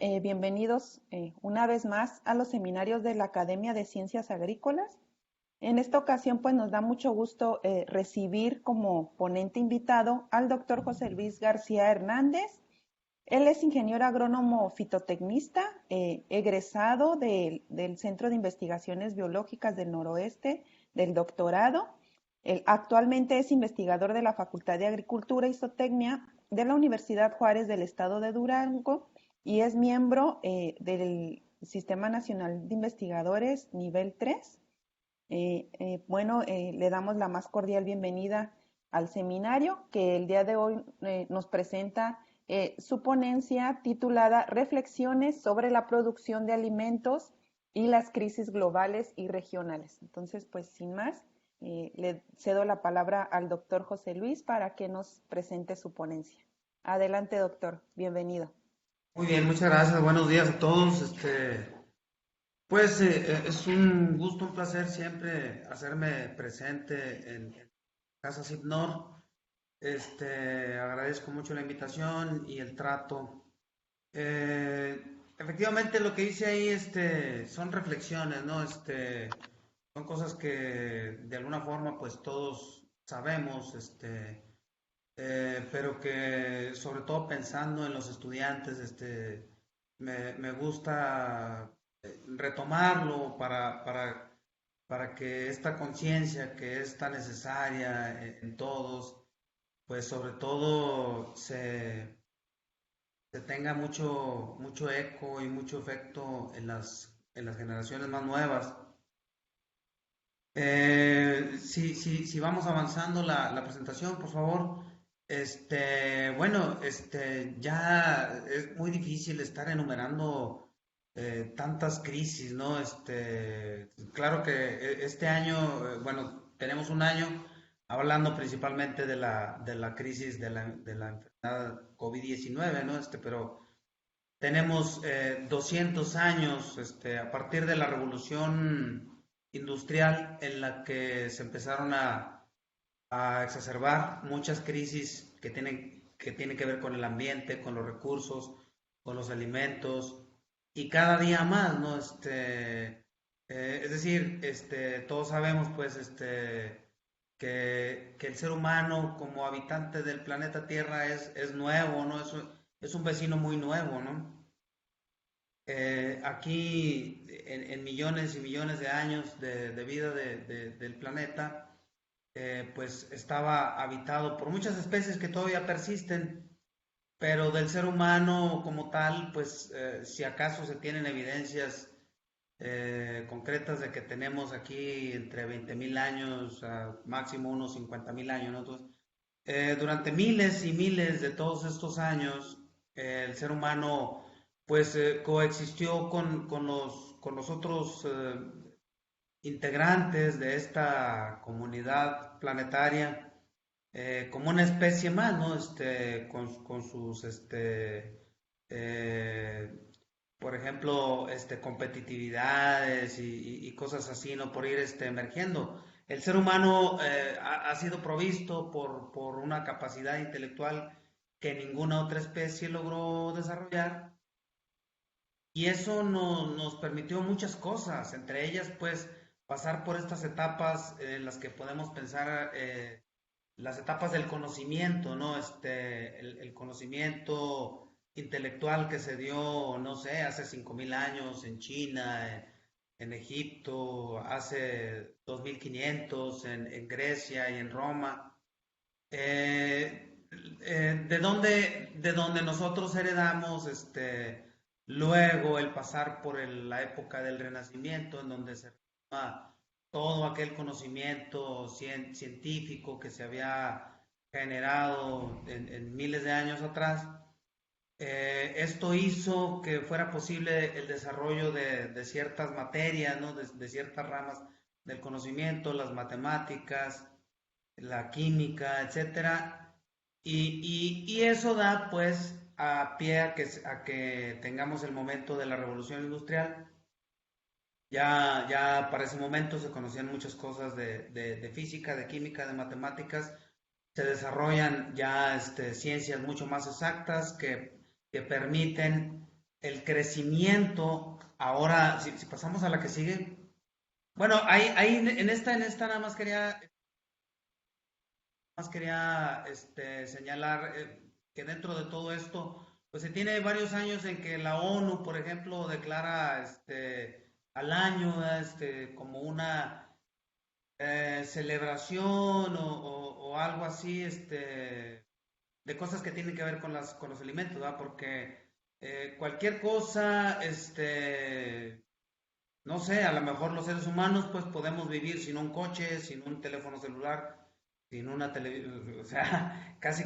Bienvenidos una vez más a los seminarios de la Academia de Ciencias Agrícolas. En esta ocasión, pues nos da mucho gusto recibir como ponente invitado al doctor José Luis García Hernández. Él es ingeniero agrónomo fitotecnista, egresado del Centro de Investigaciones Biológicas del Noroeste, del doctorado. Él actualmente es investigador de la Facultad de Agricultura y Zootecnia de la Universidad Juárez del Estado de Durango y es miembro del Sistema Nacional de Investigadores nivel 3. Le damos la más cordial bienvenida al seminario que el día de hoy nos presenta su ponencia titulada Reflexiones sobre la producción de alimentos y las crisis globales y regionales. Entonces, pues sin más, le cedo la palabra al doctor José Luis para que nos presente su ponencia. Adelante, doctor. Bienvenido. Muy bien, muchas gracias. Buenos días a todos. Es un gusto, un placer siempre hacerme presente en Casa Cipnor. Agradezco mucho la invitación y el trato. Efectivamente, lo que hice ahí, son reflexiones, ¿no? Son cosas que de alguna forma, pues todos sabemos, pero que sobre todo pensando en los estudiantes, me gusta retomarlo para que esta conciencia que es tan necesaria en todos, pues sobre todo se tenga mucho eco y mucho efecto en las generaciones más nuevas. Si vamos avanzando la presentación, por favor. Ya es muy difícil estar enumerando tantas crisis, ¿no? Claro que este año, tenemos un año hablando principalmente de la crisis de la enfermedad COVID-19, ¿no? Pero tenemos 200 años, a partir de la revolución industrial en la que se empezaron a exacerbar muchas crisis que tienen que ver con el ambiente, con los recursos, con los alimentos y cada día más, ¿no? Es decir, todos sabemos, pues, que el ser humano como habitante del planeta Tierra es nuevo, ¿no? Es un vecino muy nuevo, ¿no? Aquí en millones y millones de años de vida del planeta, pues estaba habitado por muchas especies que todavía persisten, pero del ser humano como tal, pues si acaso se tienen evidencias concretas de que tenemos aquí entre 20.000 años, a máximo unos 50.000 años, ¿no? Entonces, durante miles y miles de todos estos años, el ser humano pues coexistió con los otros integrantes de esta comunidad planetaria como una especie más, ¿no? Con sus, eh, por ejemplo, competitividades y cosas así, ¿no? Por ir emergiendo. El ser humano ha sido provisto por una capacidad intelectual que ninguna otra especie logró desarrollar y eso nos permitió muchas cosas, entre ellas, pues, pasar por estas etapas en las que podemos pensar las etapas del conocimiento, ¿no? El conocimiento intelectual que se dio, no sé, hace 5.000 años en China, en Egipto, hace 2.500 en Grecia y en Roma. De donde nosotros heredamos, luego el pasar por la época del Renacimiento, en donde se retoma todo aquel conocimiento científico que se había generado en miles de años atrás. Esto hizo que fuera posible el desarrollo de ciertas materias, ¿no? De ciertas ramas del conocimiento, las matemáticas, la química, etcétera, y eso da pues a pie a que tengamos el momento de la revolución industrial. Ya para ese momento se conocían muchas cosas de física, de química, de matemáticas, se desarrollan ya ciencias mucho más exactas que permiten el crecimiento, ahora, si pasamos a la que sigue, bueno, ahí en esta nada más quería señalar que dentro de todo esto, pues se tiene varios años en que la ONU, por ejemplo, declara al año como una celebración o algo así, de cosas que tienen que ver con los alimentos, ¿verdad? Porque cualquier cosa, no sé, a lo mejor los seres humanos pues podemos vivir sin un coche, sin un teléfono celular, sin una televisión, o sea, casi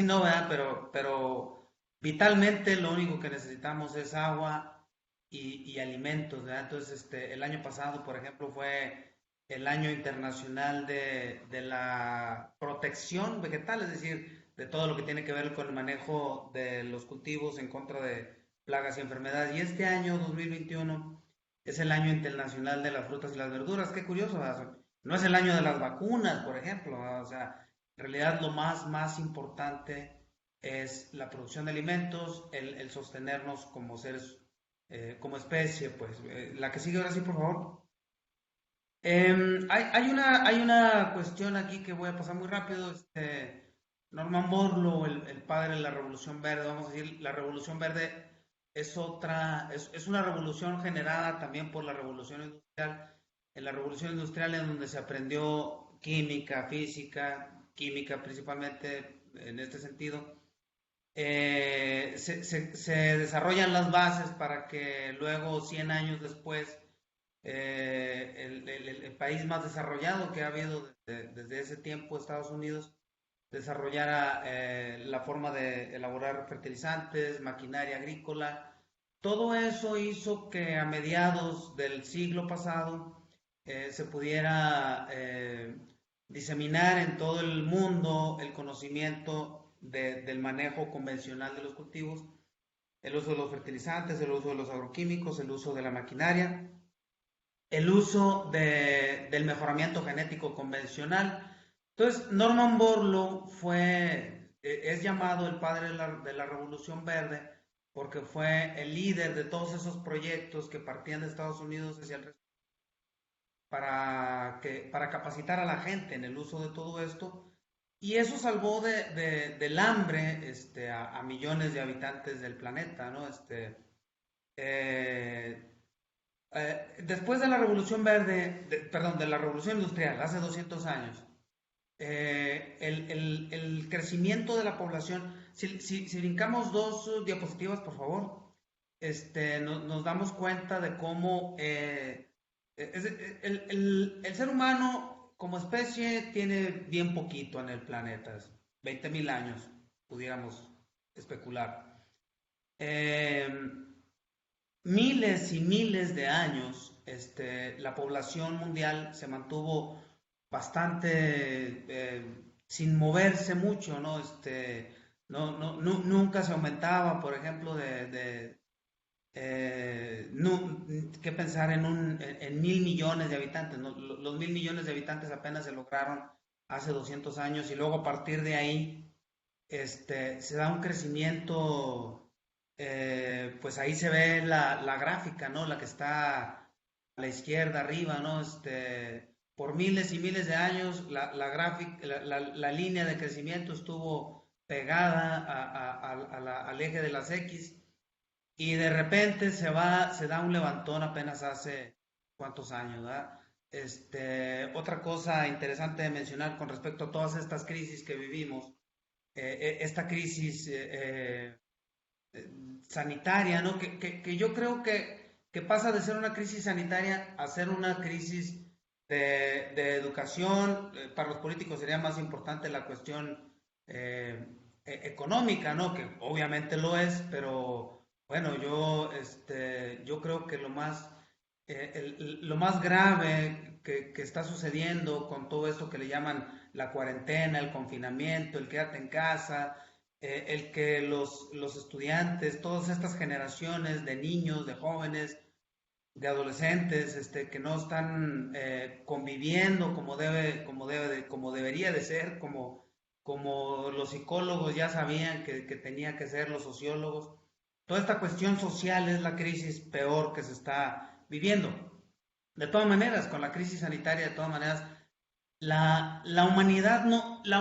no, ¿verdad? Pero vitalmente lo único que necesitamos es agua y alimentos, ¿verdad? Entonces, el año pasado, por ejemplo, fue el año internacional de la protección vegetal, es decir, de todo lo que tiene que ver con el manejo de los cultivos en contra de plagas y enfermedades. Y este año, 2021, es el año internacional de las frutas y las verduras. Qué curioso, ¿verdad? No es el año de las vacunas, por ejemplo, ¿verdad? O sea, en realidad lo más importante es la producción de alimentos, el sostenernos como seres, como especie, pues. La que sigue ahora sí, por favor. Hay una cuestión aquí que voy a pasar muy rápido. Norman Borlaug, el padre de la Revolución Verde, vamos a decir, la Revolución Verde es una revolución generada también por la Revolución Industrial. En la Revolución Industrial en donde se aprendió química, física, química principalmente en este sentido, se desarrollan las bases para que luego, 100 años después, el país más desarrollado que ha habido desde ese tiempo, Estados Unidos, desarrollara la forma de elaborar fertilizantes, maquinaria agrícola. Todo eso hizo que a mediados del siglo pasado se pudiera diseminar en todo el mundo el conocimiento del manejo convencional de los cultivos, el uso de los fertilizantes, el uso de los agroquímicos, el uso de la maquinaria, el uso del mejoramiento genético convencional. Entonces, Norman Borlaug es llamado el padre de la Revolución Verde porque fue el líder de todos esos proyectos que partían de Estados Unidos hacia el resto para capacitar a la gente en el uso de todo esto. Y eso salvó del hambre a millones de habitantes del planeta, ¿no? Eh, Después de la Revolución Verde, perdón, de la Revolución Industrial, hace 200 años, el crecimiento de la población, si brincamos dos diapositivas, por favor, nos damos cuenta de cómo el ser humano como especie tiene bien poquito en el planeta, 20.000 años, pudiéramos especular. Eh, Miles y miles de años, la población mundial se mantuvo bastante sin moverse mucho, ¿no? Nunca se aumentaba, por ejemplo, qué pensar en 1.000 millones de habitantes, ¿no? Los 1.000 millones de habitantes apenas se lograron hace 200 años y luego a partir de ahí se da un crecimiento, pues ahí se ve la gráfica, ¿no? La que está a la izquierda arriba, ¿no? Por miles y miles de años la línea de crecimiento estuvo pegada al eje de las X y de repente se da un levantón apenas hace cuántos años, ¿verdad? Otra cosa interesante de mencionar con respecto a todas estas crisis que vivimos, esta crisis sanitaria, ¿no? Que yo creo que pasa de ser una crisis sanitaria a ser una crisis de educación. Para los políticos sería más importante la cuestión económica, ¿no? Que obviamente lo es, pero bueno, yo creo que lo más grave que está sucediendo con todo esto que le llaman la cuarentena, el confinamiento, el quédate en casa, el que los estudiantes, todas estas generaciones de niños, de jóvenes, de adolescentes, que no están conviviendo como debería de ser, como los psicólogos ya sabían que tenía que ser, los sociólogos. toda esta cuestión social es la crisis peor que se está viviendo. De todas maneras, con la crisis sanitaria, de todas maneras, la humanidad no, la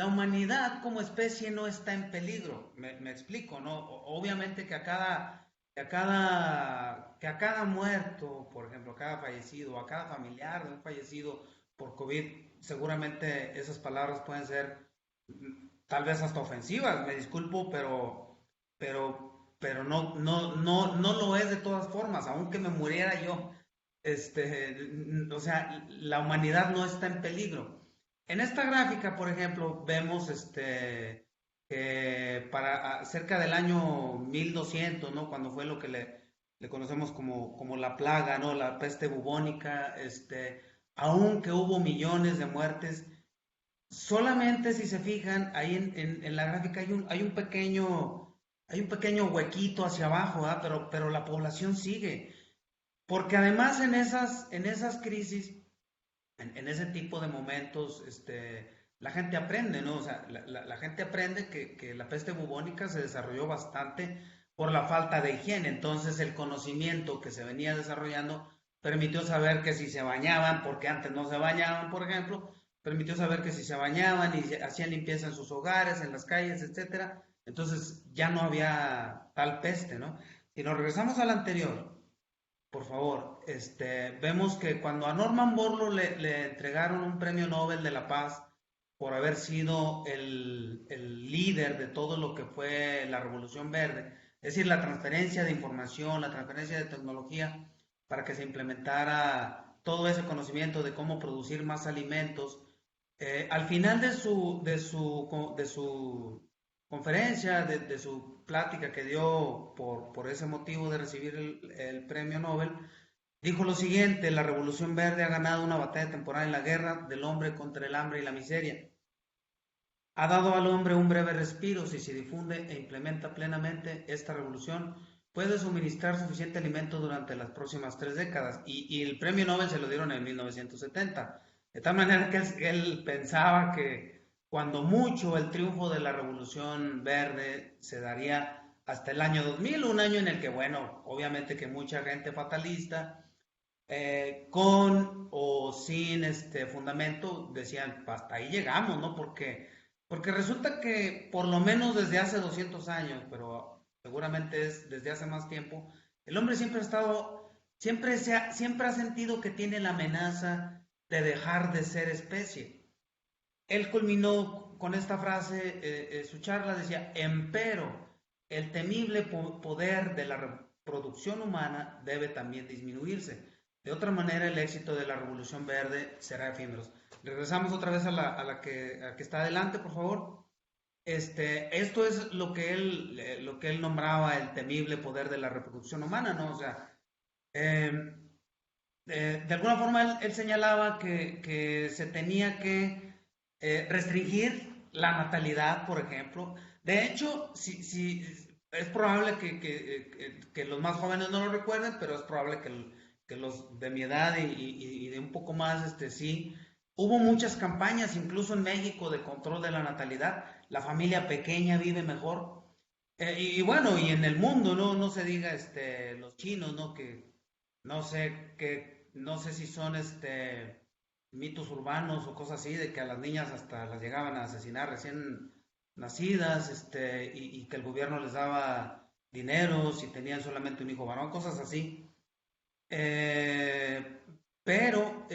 humanidad como especie no está en peligro. Me explico, ¿no? Obviamente que a cada muerto, por ejemplo, a cada fallecido, a cada familiar de un fallecido por COVID, seguramente esas palabras pueden ser tal vez hasta ofensivas, me disculpo, pero no lo es de todas formas, aunque me muriera yo, o sea, la humanidad no está en peligro. En esta gráfica, por ejemplo, vemos que para cerca del año 1200, ¿no? Cuando fue lo que le conocemos como la plaga, ¿no? La peste bubónica, aunque hubo millones de muertes, solamente si se fijan, ahí en la gráfica hay un pequeño huequito hacia abajo, ¿verdad? Pero la población sigue. Porque además en esas crisis, en ese tipo de momentos, la gente aprende, ¿no? O sea, la gente aprende que la peste bubónica se desarrolló bastante por la falta de higiene. Entonces el conocimiento que se venía desarrollando permitió saber que si se bañaban, porque antes no se bañaban, por ejemplo, permitió saber que si se bañaban y hacían limpieza en sus hogares, en las calles, etcétera, entonces ya no había tal peste, ¿no? Si nos regresamos al anterior, por favor, vemos que cuando a Norman Borlaug le entregaron un premio Nobel de la Paz por haber sido el líder de todo lo que fue la Revolución Verde, es decir, la transferencia de información, la transferencia de tecnología para que se implementara todo ese conocimiento de cómo producir más alimentos, al final de su conferencia, de su plática que dio por ese motivo de recibir el premio Nobel, dijo lo siguiente: la Revolución Verde ha ganado una batalla temporal en la guerra del hombre contra el hambre y la miseria. Ha dado al hombre un breve respiro. Si se difunde e implementa plenamente esta revolución, puede suministrar suficiente alimento durante las próximas 3 décadas. Y el premio Nobel se lo dieron en 1970. De tal manera que él pensaba que cuando mucho el triunfo de la Revolución Verde se daría hasta el año 2000, un año en el que, bueno, obviamente que mucha gente fatalista, con o sin este fundamento, decían, hasta ahí llegamos, ¿no? Porque resulta que por lo menos desde hace 200 años, pero seguramente es desde hace más tiempo, el hombre siempre ha estado, siempre ha sentido que tiene la amenaza de dejar de ser especie. Él culminó con esta frase, su charla decía: empero, el temible poder de la reproducción humana debe también disminuirse. De otra manera, el éxito de la Revolución Verde será efímero. Regresamos otra vez a la que está adelante, por favor. Esto es lo que él nombraba el temible poder de la reproducción humana, ¿no? O sea, eh, de alguna forma él señalaba que se tenía que restringir la natalidad, por ejemplo. De hecho, si es probable que los más jóvenes no lo recuerden, pero es probable que los de mi edad y de un poco más, sí. Hubo muchas campañas, incluso en México, de control de la natalidad. La familia pequeña vive mejor. Y bueno, y en el mundo, ¿no? No se diga, los chinos, ¿no? Que no sé si son, mitos urbanos o cosas así, de que a las niñas hasta las llegaban a asesinar recién nacidas, y que el gobierno les daba dinero si tenían solamente un hijo varón, cosas así. Eh, pero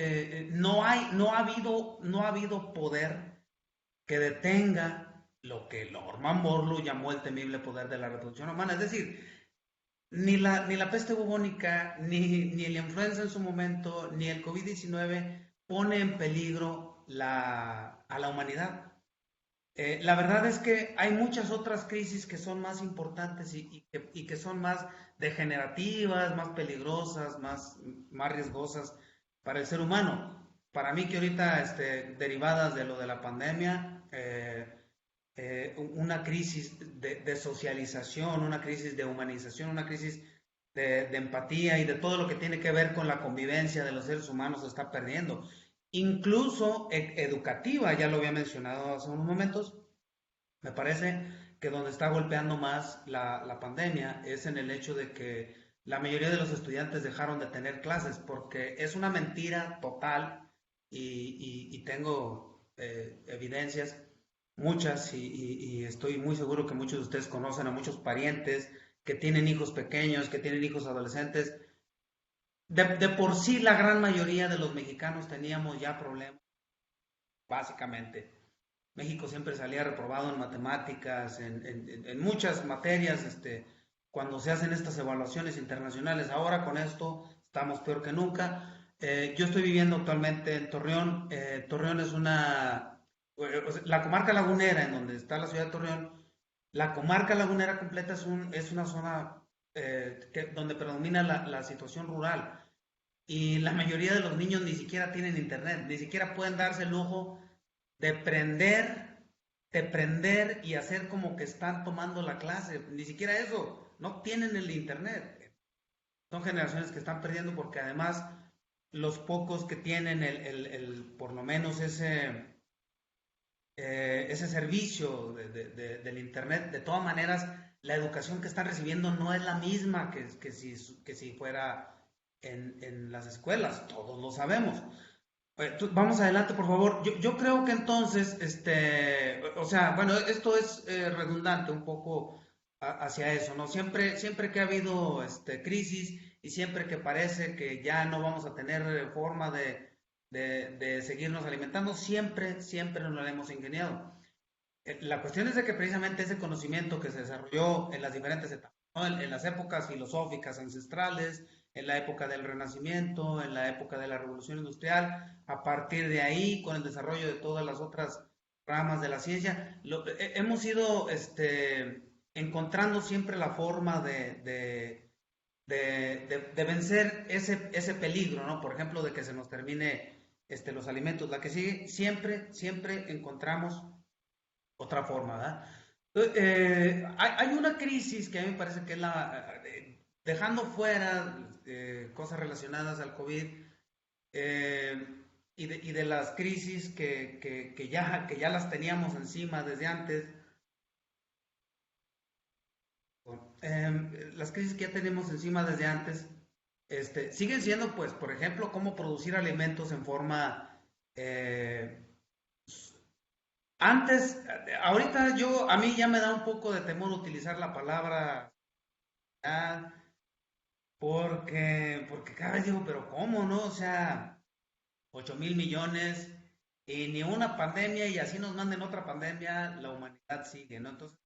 no ha habido poder que detenga lo que Norman Borlaug llamó el temible poder de la reproducción humana. Es decir, ni la peste bubónica, ni la influenza en su momento, ni el COVID-19 pone en peligro a la humanidad. La verdad es que hay muchas otras crisis que son más importantes y que son más degenerativas, más peligrosas, más riesgosas para el ser humano. Para mí que ahorita, derivadas de lo de la pandemia, una crisis de socialización, una crisis de humanización, una crisis de empatía y de todo lo que tiene que ver con la convivencia de los seres humanos se está perdiendo. Incluso educativa, ya lo había mencionado hace unos momentos, Me parece que donde está golpeando más la pandemia es en el hecho de que la mayoría de los estudiantes dejaron de tener clases, porque es una mentira total y tengo evidencias, muchas, y estoy muy seguro que muchos de ustedes conocen a muchos parientes que tienen hijos pequeños, que tienen hijos adolescentes. De por sí la gran mayoría de los mexicanos teníamos ya problemas, básicamente. México siempre salía reprobado en matemáticas, en muchas materias, cuando se hacen estas evaluaciones internacionales. Ahora con esto estamos peor que nunca. Yo estoy viviendo actualmente en Torreón. Torreón es o sea, la comarca lagunera, en donde está la ciudad de Torreón. La comarca lagunera completa es una zona donde predomina la situación rural. Y la mayoría de los niños ni siquiera tienen internet, ni siquiera pueden darse el lujo de prender, de prender y hacer como que están tomando la clase. Ni siquiera eso, no tienen el internet. Son generaciones que están perdiendo porque además los pocos que tienen por lo menos ese servicio del internet, de todas maneras, la educación que están recibiendo no es la misma que si fuera en las escuelas, todos lo sabemos. Vamos adelante, por favor. Yo creo que entonces, o sea, bueno, esto es redundante un poco hacia eso, ¿no? Siempre que ha habido crisis y siempre que parece que ya no vamos a tener forma de seguirnos alimentando, siempre nos lo hemos ingeniado. La cuestión es de que precisamente ese conocimiento que se desarrolló en las diferentes etapas, ¿no? En las épocas filosóficas ancestrales, en la época del Renacimiento, en la época de la Revolución Industrial, a partir de ahí, con el desarrollo de todas las otras ramas de la ciencia, hemos ido encontrando siempre la forma de vencer ese peligro, ¿no? Por ejemplo, de que se nos termine los alimentos. La que sigue, siempre encontramos otra forma, ¿verdad? Hay una crisis que a mí me parece que es dejando fuera cosas relacionadas al COVID y de las crisis que ya las teníamos encima desde antes, las crisis que ya tenemos encima desde antes, siguen siendo, pues, por ejemplo, cómo producir alimentos en forma antes, ahorita a mí ya me da un poco de temor utilizar la palabra ah, porque cada vez digo, pero ¿cómo, no? O sea, 8,000 millones y ni una pandemia y así nos manden otra pandemia, la humanidad sigue, ¿no? Entonces,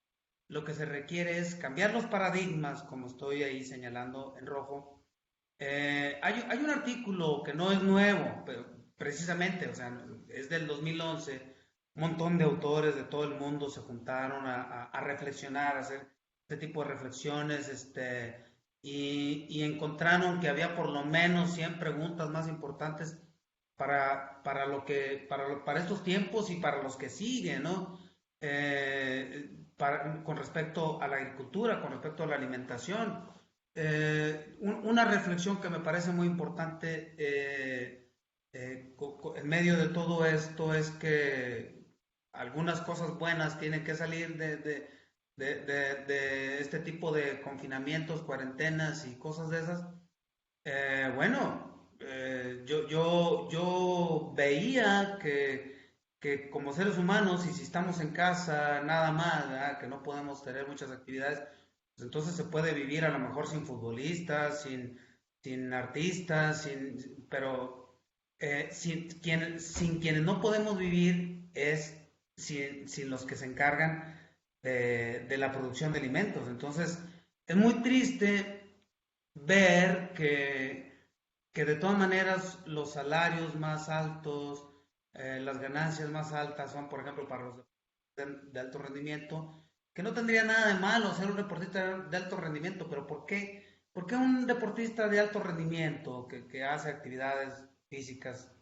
lo que se requiere es cambiar los paradigmas, como estoy ahí señalando en rojo. Hay un artículo que no es nuevo, pero precisamente, o sea, es del 2011. Un montón de autores de todo el mundo se juntaron a reflexionar, a hacer este tipo de reflexiones, y encontraron que había por lo menos 100 preguntas más importantes para estos tiempos y para los que siguen, ¿no? Con respecto a la agricultura, con respecto a la alimentación. Una reflexión que me parece muy importante en medio de todo esto es que algunas cosas buenas tienen que salir de este tipo de confinamientos, cuarentenas y cosas de esas. Bueno, yo veía que como seres humanos, y si estamos en casa nada más, ¿verdad? Que no podemos tener muchas actividades, pues entonces se puede vivir a lo mejor sin futbolistas, sin artistas, pero sin quienes no podemos vivir es sin los que se encargan de la producción de alimentos. Entonces, es muy triste ver que de todas maneras los salarios más altos, las ganancias más altas son, por ejemplo, para los de alto rendimiento, que no tendría nada de malo ser un deportista de alto rendimiento, pero ¿por qué? ¿Por qué un deportista de alto rendimiento que hace actividades físicas,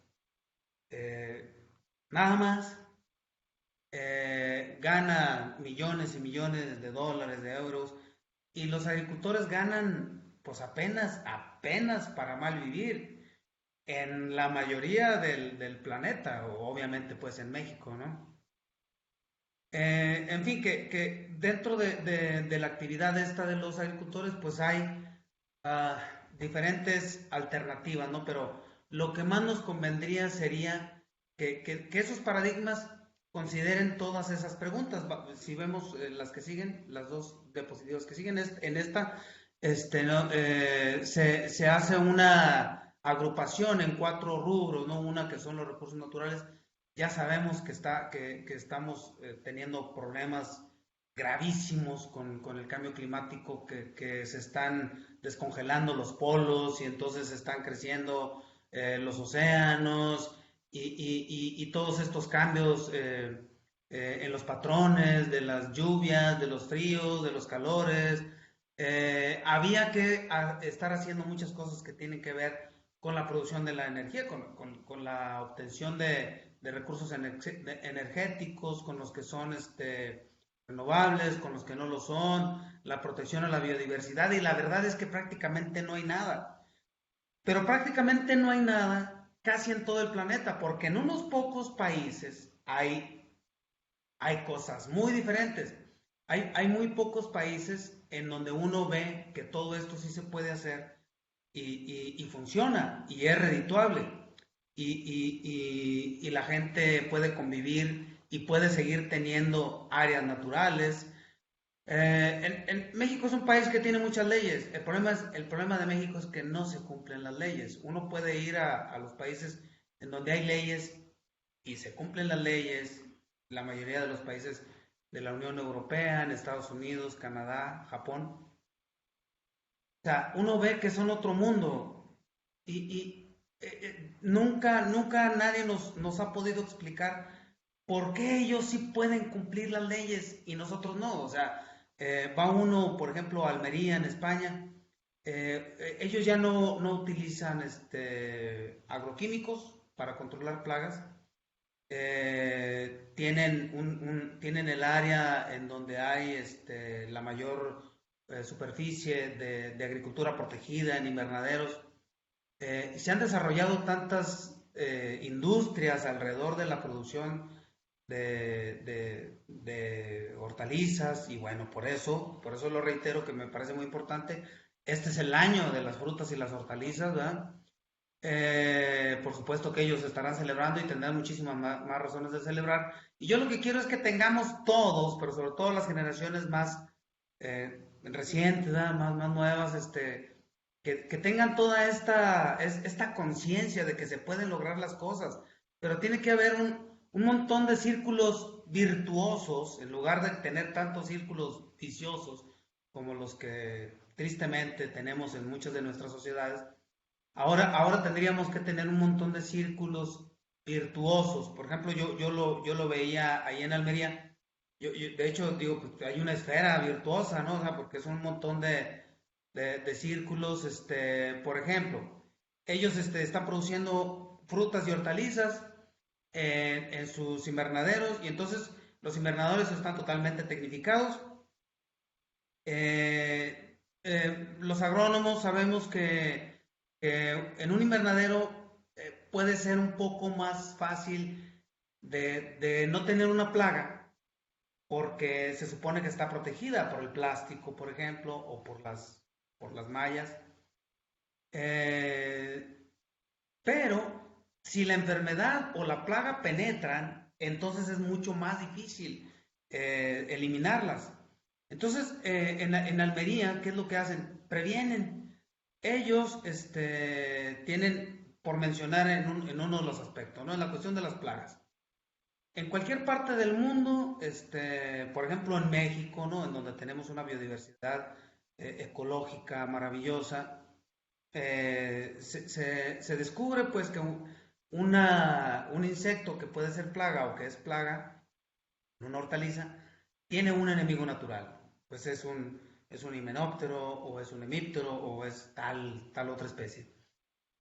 eh, nada más, gana millones y millones de dólares, de euros, y los agricultores ganan pues apenas para mal vivir en la mayoría del planeta, o obviamente pues en México, ¿no? En fin, que dentro de la actividad esta de los agricultores, pues hay ah, diferentes alternativas, ¿no? Pero lo que más nos convendría sería que esos paradigmas consideren todas esas preguntas. Si vemos las que siguen, las dos diapositivas que siguen, en esta ¿no? Se hace una agrupación en cuatro rubros, ¿no? Una que son los recursos naturales. Ya sabemos que estamos teniendo problemas gravísimos con el cambio climático, que se están descongelando los polos y entonces están creciendo los océanos y todos estos cambios en los patrones de las lluvias, de los fríos, de los calores. Había que estar haciendo muchas cosas que tienen que ver con la producción de la energía, con la obtención de recursos energéticos, con los que son renovables, con los que no lo son, la protección a la biodiversidad, y la verdad es que prácticamente no hay nada. Pero prácticamente no hay nada casi en todo el planeta, porque en unos pocos países hay cosas muy diferentes. Hay muy pocos países en donde uno ve que todo esto sí se puede hacer y funciona y es redituable y la gente puede convivir y puede seguir teniendo áreas naturales. México es un país que tiene muchas leyes. El problema de México es que no se cumplen las leyes. Uno puede ir a los países en donde hay leyes y se cumplen las leyes, la mayoría de los países de la Unión Europea, en Estados Unidos, Canadá, Japón. O sea, uno ve que son otro mundo y nunca nadie nos ha podido explicar por qué ellos sí pueden cumplir las leyes y nosotros no. O sea, va uno, por ejemplo, a Almería, en España, ellos ya no utilizan agroquímicos para controlar plagas. Tienen el área en donde hay la mayor superficie de agricultura protegida en invernaderos. Se han desarrollado tantas industrias alrededor de la producción de hortalizas y bueno, por eso lo reitero que me parece muy importante. Este es el año de las frutas y las hortalizas, ¿verdad? Por supuesto que ellos estarán celebrando y tendrán muchísimas más razones de celebrar. Y yo lo que quiero es que tengamos todos, pero sobre todo las generaciones más recientes, ¿verdad? Más nuevas, que tengan toda esta conciencia de que se pueden lograr las cosas. Pero tiene que haber un montón de círculos virtuosos en lugar de tener tantos círculos viciosos como los que tristemente tenemos en muchas de nuestras sociedades. Ahora tendríamos que tener un montón de círculos virtuosos. Por ejemplo, yo lo veía ahí en Almería. De hecho, digo, pues, hay una esfera virtuosa, ¿no? O sea, porque son un montón de círculos. Por ejemplo, ellos están produciendo frutas y hortalizas en sus invernaderos y entonces los invernadores están totalmente tecnificados. Los agrónomos sabemos que en un invernadero puede ser un poco más fácil de no tener una plaga porque se supone que está protegida por el plástico, por ejemplo, o por las mallas. Eh, pero si la enfermedad o la plaga penetran, entonces es mucho más difícil eliminarlas. Entonces, en Almería, ¿qué es lo que hacen? Previenen. Ellos tienen, por mencionar en uno de los aspectos, ¿no? En la cuestión de las plagas. En cualquier parte del mundo, por ejemplo en México, ¿no? En donde tenemos una biodiversidad ecológica maravillosa, se descubre pues que un insecto que puede ser plaga o que es plaga, una hortaliza, tiene un enemigo natural. Pues es un himenóptero o es un hemíptero o es tal otra especie.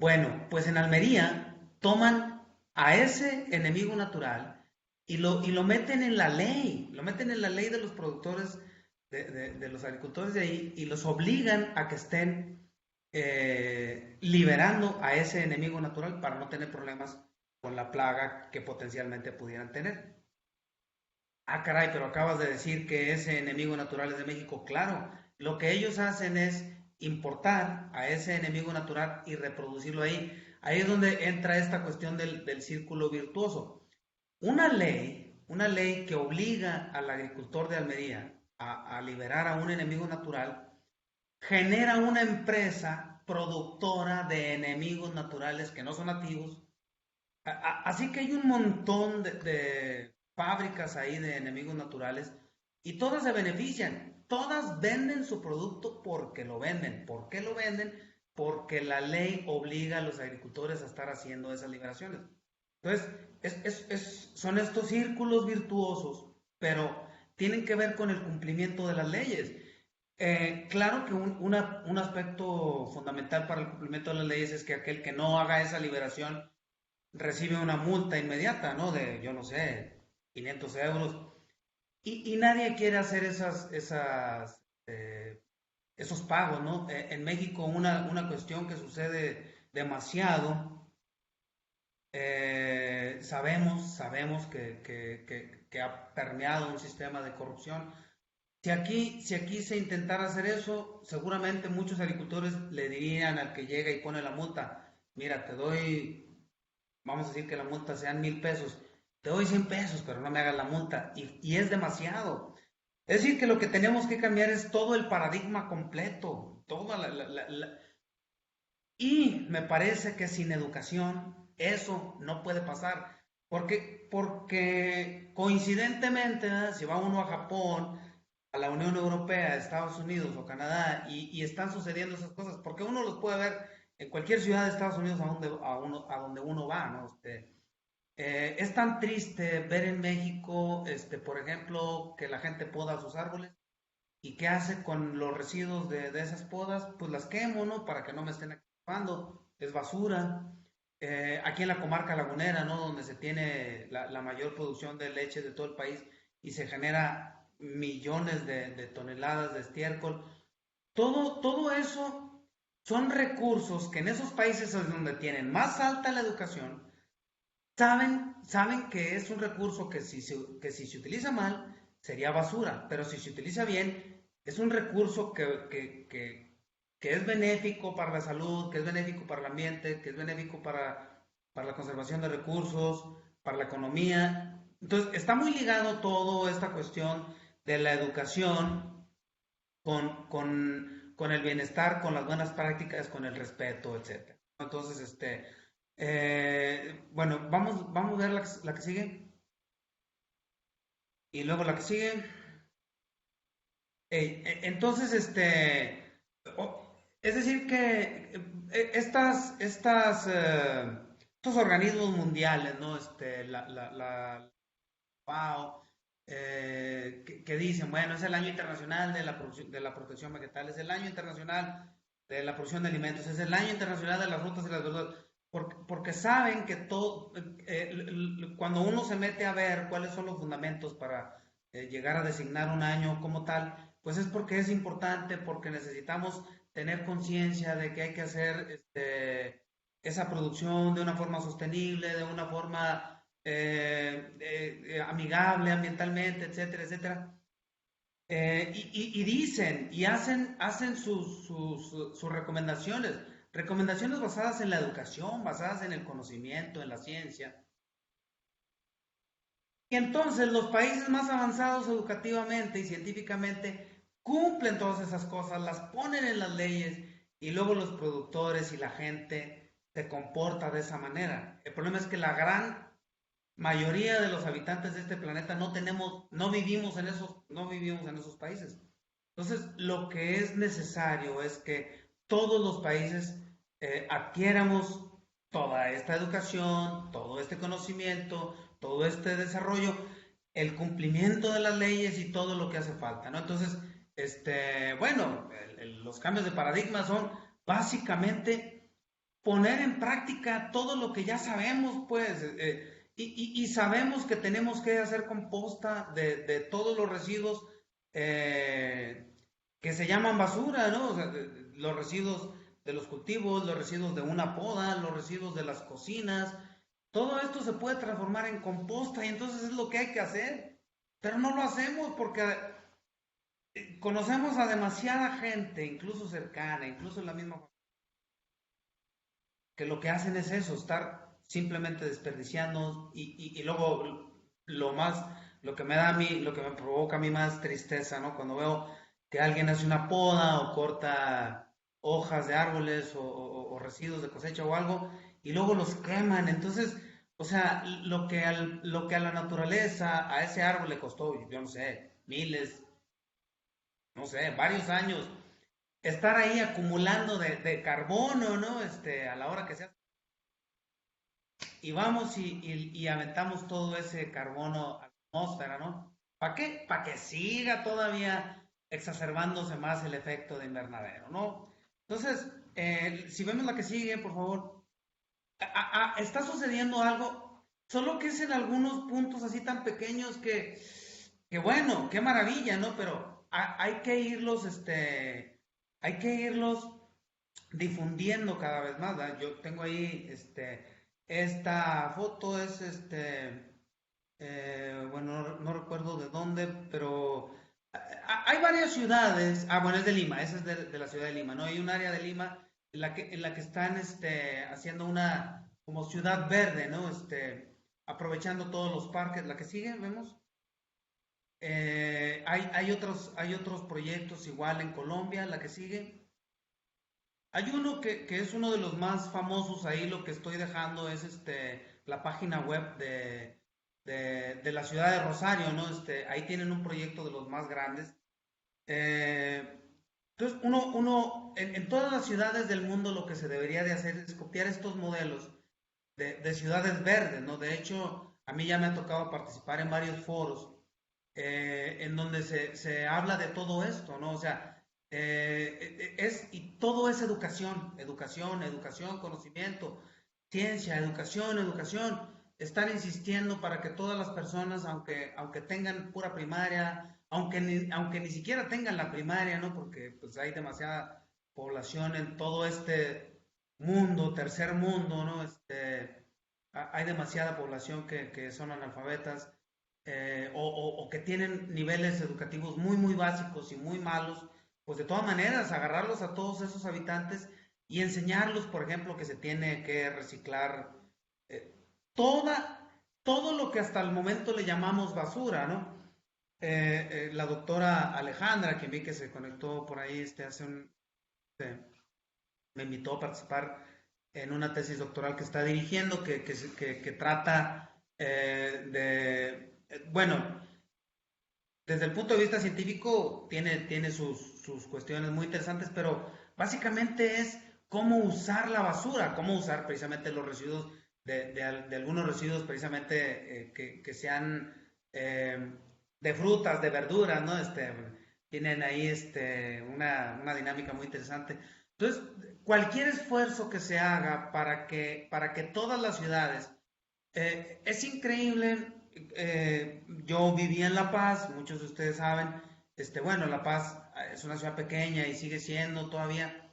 Bueno, pues en Almería toman a ese enemigo natural y lo meten en la ley, lo meten en la ley de los productores, de los agricultores de ahí, y los obligan a que estén liberando a ese enemigo natural para no tener problemas con la plaga que potencialmente pudieran tener. Ah, caray, pero acabas de decir que ese enemigo natural es de México. Claro, lo que ellos hacen es importar a ese enemigo natural y reproducirlo ahí. Ahí es donde entra esta cuestión del círculo virtuoso. Una ley que obliga al agricultor de Almería a liberar a un enemigo natural, genera una empresa productora de enemigos naturales que no son nativos. Así que hay un montón de fábricas ahí de enemigos naturales y todas se benefician. Todas venden su producto porque lo venden. ¿Por qué lo venden? Porque la ley obliga a los agricultores a estar haciendo esas liberaciones. Entonces, son estos círculos virtuosos, pero tienen que ver con el cumplimiento de las leyes. Claro que un aspecto fundamental para el cumplimiento de las leyes es que aquel que no haga esa liberación recibe una multa inmediata, ¿no? De, yo no sé, 500 euros. Y nadie quiere hacer esos pagos, ¿no? En México una cuestión que sucede demasiado, sabemos que ha permeado un sistema de corrupción. Si aquí se intentara hacer eso, seguramente muchos agricultores le dirían al que llega y pone la multa, mira, te doy, vamos a decir que la multa sean 1,000 pesos, te doy 100 pesos, pero no me hagas la multa. Y es demasiado. Es decir, que lo que tenemos que cambiar es todo el paradigma completo, toda y me parece que sin educación eso no puede pasar. Porque coincidentemente, ¿verdad? Si va uno a Japón, a la Unión Europea, a Estados Unidos o Canadá y están sucediendo esas cosas, porque uno los puede ver en cualquier ciudad de Estados Unidos a donde uno va, ¿no? Es tan triste ver en México, por ejemplo, que la gente poda sus árboles y qué hace con los residuos de esas podas, pues las quemo, ¿no? Para que no me estén quemando, es basura. Aquí en la comarca lagunera, ¿no? Donde se tiene la mayor producción de leche de todo el país y se genera millones de toneladas de estiércol. Todo eso son recursos que en esos países es donde tienen más alta la educación, saben que es un recurso que si se utiliza mal sería basura, pero si se utiliza bien es un recurso que es benéfico para la salud, que es benéfico para el ambiente, que es benéfico para la conservación de recursos, para la economía. Entonces está muy ligado todo esta cuestión de la educación con el bienestar, con las buenas prácticas, con el respeto, etcétera. Entonces, bueno, vamos a ver la que sigue. Y luego la que sigue. Entonces, es decir que estos organismos mundiales, ¿no? La FAO, que dicen, bueno, es el año internacional de la protección vegetal, es el año internacional de la producción de alimentos, es el año internacional de las frutas y las verduras, porque saben que cuando uno se mete a ver cuáles son los fundamentos para llegar a designar un año como tal, pues es porque es importante, porque necesitamos tener conciencia de que hay que hacer esa producción de una forma sostenible, de una forma amigable ambientalmente, etcétera, etcétera. Y dicen y hacen sus recomendaciones basadas en la educación, basadas en el conocimiento, en la ciencia. Y entonces los países más avanzados educativamente y científicamente cumplen todas esas cosas, las ponen en las leyes y luego los productores y la gente se comporta de esa manera. El problema es que la gran mayoría de los habitantes de este planeta no vivimos en esos países. Entonces, lo que es necesario es que todos los países adquiéramos toda esta educación, todo este conocimiento, todo este desarrollo, el cumplimiento de las leyes y todo lo que hace falta, ¿no? Entonces, bueno, los cambios de paradigma son básicamente poner en práctica todo lo que ya sabemos, pues, y sabemos que tenemos que hacer composta de todos los residuos que se llaman basura, ¿no? O sea, los residuos de los cultivos, los residuos de una poda, los residuos de las cocinas, todo esto se puede transformar en composta y entonces es lo que hay que hacer. pero no lo hacemos porque conocemos a demasiada gente, incluso cercana, incluso en la misma familia, que lo que hacen es eso, estar simplemente desperdiciando y luego lo más, lo que me da a mí, lo que me provoca a mí más tristeza, ¿no? Cuando veo que alguien hace una poda o corta hojas de árboles o residuos de cosecha o algo y luego los queman. Entonces, o sea, lo que a la naturaleza, a ese árbol le costó, yo no sé, miles, no sé, varios años, estar ahí acumulando de carbono, ¿no? A la hora que sea y vamos y aventamos todo ese carbono a la atmósfera, ¿no? ¿Para qué? Para que siga todavía exacerbándose más el efecto de invernadero, ¿no? Entonces, si vemos la que sigue, por favor, está sucediendo algo, solo que es en algunos puntos así tan pequeños que bueno, qué maravilla, ¿no? Pero hay que irlos, hay que irlos difundiendo cada vez más, ¿verdad? Yo tengo ahí, esta foto es, bueno, no recuerdo de dónde, pero hay varias ciudades, bueno, es de Lima, esa es de la ciudad de Lima, ¿no? Hay un área de Lima en la que están, haciendo una como ciudad verde, ¿no? Aprovechando todos los parques, la que sigue, vemos. Hay otros proyectos igual en Colombia, la que sigue. Hay uno que es uno de los más famosos ahí, lo que estoy dejando es la página web de la ciudad de Rosario, ¿no? Ahí tienen un proyecto de los más grandes. Eh, entonces, en todas las ciudades del mundo lo que se debería de hacer es copiar estos modelos de ciudades verdes, ¿no? De hecho, a mí ya me ha tocado participar en varios foros en donde se habla de todo esto, ¿no? O sea, y todo es educación, educación, educación, conocimiento, ciencia, educación, educación. Están insistiendo para que todas las personas, aunque tengan pura primaria, aunque ni siquiera tengan la primaria, ¿no? Porque pues hay demasiada población en todo este mundo, tercer mundo, ¿no? Hay demasiada población que son analfabetas o que tienen niveles educativos muy, muy básicos y muy malos, pues de todas maneras, agarrarlos a todos esos habitantes y enseñarlos, por ejemplo, que se tiene que reciclar eh, toda, todo lo que hasta el momento le llamamos basura, ¿no? La doctora Alejandra, quien vi que se conectó por ahí, este, me invitó a participar en una tesis doctoral que está dirigiendo, que trata bueno, desde el punto de vista científico tiene sus cuestiones muy interesantes, pero básicamente es cómo usar la basura, cómo usar precisamente los residuos, de algunos residuos precisamente que sean eh, de frutas, de verduras, ¿no? Tienen ahí una dinámica muy interesante. Entonces, cualquier esfuerzo que se haga para que todas las ciudades es increíble. Yo vivía en La Paz, muchos de ustedes saben. Bueno, La Paz es una ciudad pequeña y sigue siendo todavía,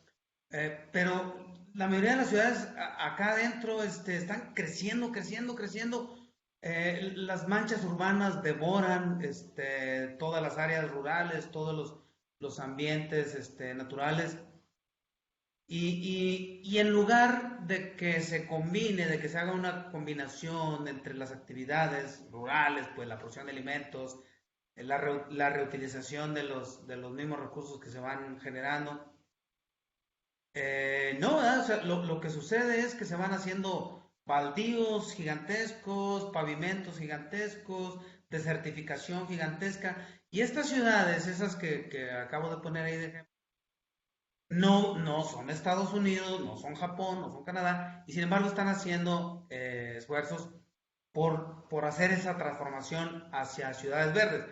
pero la mayoría de las ciudades acá adentro están creciendo, creciendo, creciendo. Las manchas urbanas devoran todas las áreas rurales, todos los ambientes naturales. Y en lugar de que se combine, de que se haga una combinación entre las actividades rurales, pues la producción de alimentos, la reutilización de los mismos recursos que se van generando, no, ¿verdad? O sea, lo que sucede es que se van haciendo baldíos gigantescos, pavimentos gigantescos, desertificación gigantesca, y estas ciudades, esas que acabo de poner ahí de ejemplo, no son Estados Unidos, no son Japón, no son Canadá, y sin embargo están haciendo esfuerzos por hacer esa transformación hacia ciudades verdes.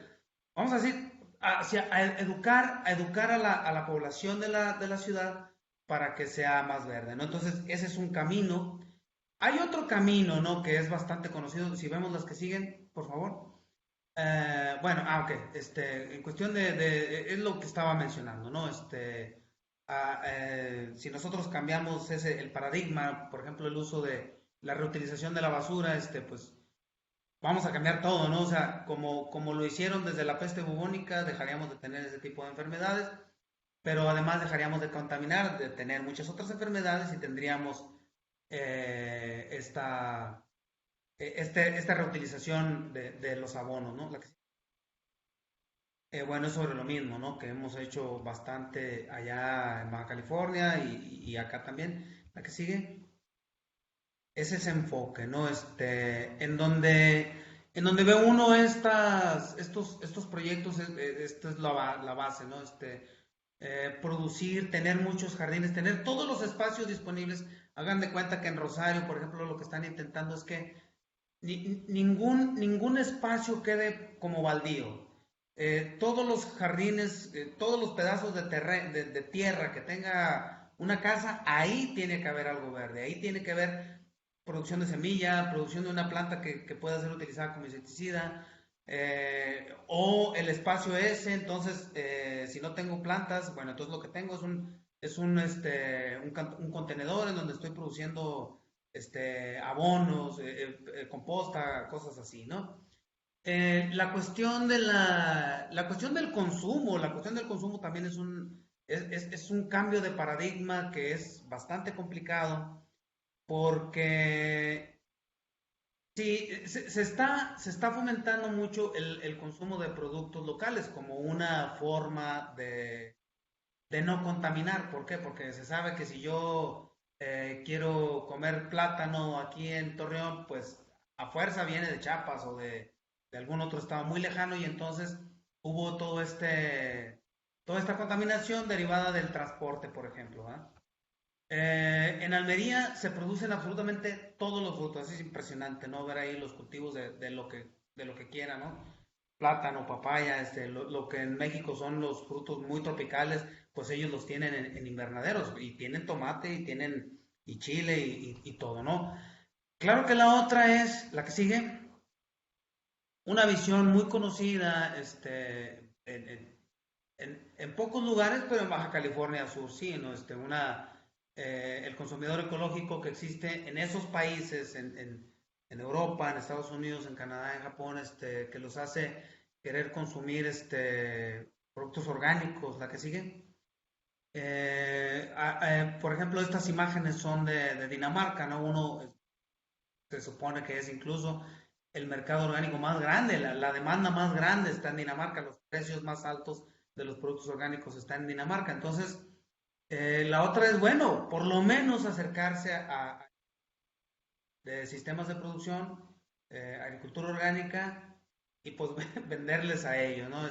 Vamos a decir, a educar a la población de la ciudad para que sea más verde, ¿no? Entonces, ese es un camino. Hay otro camino, ¿no? Que es bastante conocido. Si vemos las que siguen, por favor. Bueno, ok. En cuestión es lo que estaba mencionando, ¿no? Si nosotros cambiamos el paradigma, por ejemplo, el uso de la reutilización de la basura, pues vamos a cambiar todo, ¿no? O sea, como lo hicieron desde la peste bubónica, dejaríamos de tener ese tipo de enfermedades, pero además dejaríamos de contaminar, de tener muchas otras enfermedades y tendríamos esta reutilización de los abonos, ¿no? Bueno, es sobre lo mismo, ¿no? Que hemos hecho bastante allá en Baja California y acá también. La que sigue es ese enfoque, ¿no? En donde ve uno estos proyectos, esta es la base, ¿no? Producir, tener muchos jardines, tener todos los espacios disponibles. Hagan de cuenta que en Rosario, por ejemplo, lo que están intentando es que ningún espacio quede como baldío. Todos los jardines, todos los pedazos de tierra que tenga una casa, ahí tiene que haber algo verde, ahí tiene que haber producción de semilla, producción de una planta que pueda ser utilizada como insecticida, o el espacio ese, entonces, si no tengo plantas, bueno, entonces lo que tengo es un contenedor en donde estoy produciendo abonos, composta, cosas así, ¿no? La cuestión del consumo también es un cambio de paradigma que es bastante complicado porque sí, se está fomentando mucho el consumo de productos locales como una forma de no contaminar. ¿Por qué? Porque se sabe que si yo quiero comer plátano aquí en Torreón, pues a fuerza viene de Chiapas o de algún otro estado muy lejano y entonces hubo toda esta contaminación derivada del transporte, por ejemplo, ¿ah? En Almería se producen absolutamente todos los frutos, es impresionante, ¿no? Ver ahí los cultivos de lo que quiera, ¿no? Plátano, papaya, lo que en México son los frutos muy tropicales, pues ellos los tienen en invernaderos y tienen tomate y tienen y chile y todo, ¿no? Claro que la otra es, la que sigue, una visión muy conocida, en pocos lugares, pero en Baja California Sur, sí, ¿no? El consumidor ecológico que existe en esos países, en Europa, en Estados Unidos, en Canadá, en Japón, que los hace querer consumir productos orgánicos, la que sigue. Por ejemplo, estas imágenes son de Dinamarca, ¿no? Uno se supone que es incluso el mercado orgánico más grande, la demanda más grande está en Dinamarca, los precios más altos de los productos orgánicos están en Dinamarca. Entonces, la otra es, bueno, por lo menos acercarse de sistemas de producción, agricultura orgánica y pues venderles a ellos, ¿no?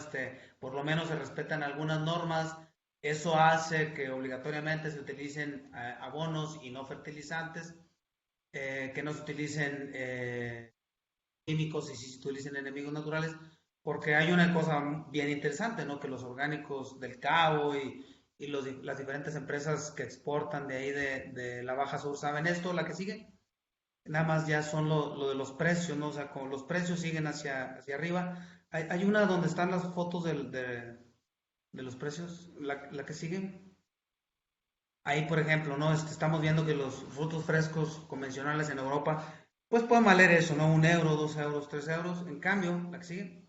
Por lo menos se respetan algunas normas. Eso hace que obligatoriamente se utilicen abonos y no fertilizantes, que no se utilicen químicos y si se utilicen enemigos naturales, porque hay una cosa bien interesante, ¿no? Que los orgánicos del Cabo y las diferentes empresas que exportan de ahí de la Baja Sur saben esto, la que sigue. Nada más ya son lo de los precios, ¿no? O sea, como los precios siguen hacia arriba. Hay una donde están las fotos de los precios, la que sigue. Ahí, por ejemplo, ¿no? Estamos viendo que los frutos frescos convencionales en Europa, pues pueden valer eso, ¿no? 1 euro, 2 euros, 3 euros. En cambio, la que sigue,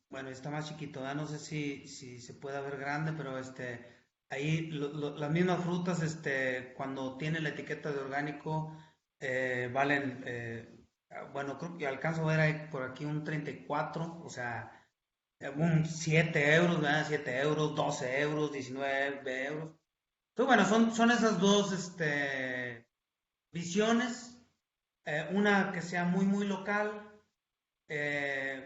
bueno, está más chiquito, ¿verdad? No sé si se puede ver grande, pero ahí las mismas frutas, cuando tienen la etiqueta de orgánico, valen, bueno, creo que alcanzo a ver ahí por aquí un 34, o sea, un 7 euros, ¿verdad? 7 euros, 12 euros, 19 euros. Entonces, bueno, son esas dos visiones, una que sea muy, muy local,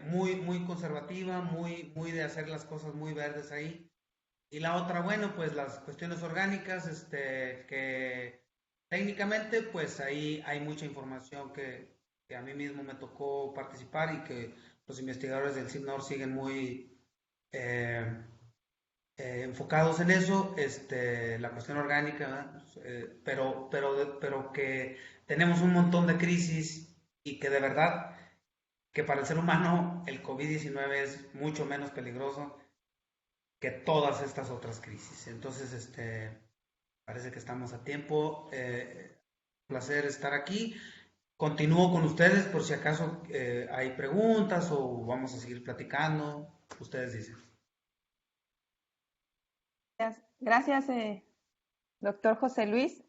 muy, muy conservativa, muy, muy de hacer las cosas muy verdes ahí. Y la otra, bueno, pues las cuestiones orgánicas, que técnicamente, pues ahí hay mucha información que a mí mismo me tocó participar y que los investigadores del CIPNOR siguen muy eh, enfocados en eso, la cuestión orgánica, ¿verdad? Pero que tenemos un montón de crisis y que de verdad que para el ser humano el COVID-19 es mucho menos peligroso que todas estas otras crisis. Entonces, parece que estamos a tiempo. Placer estar aquí. continúo con ustedes por si acaso hay preguntas o vamos a seguir platicando. Ustedes dicen. Gracias, doctor José Luis.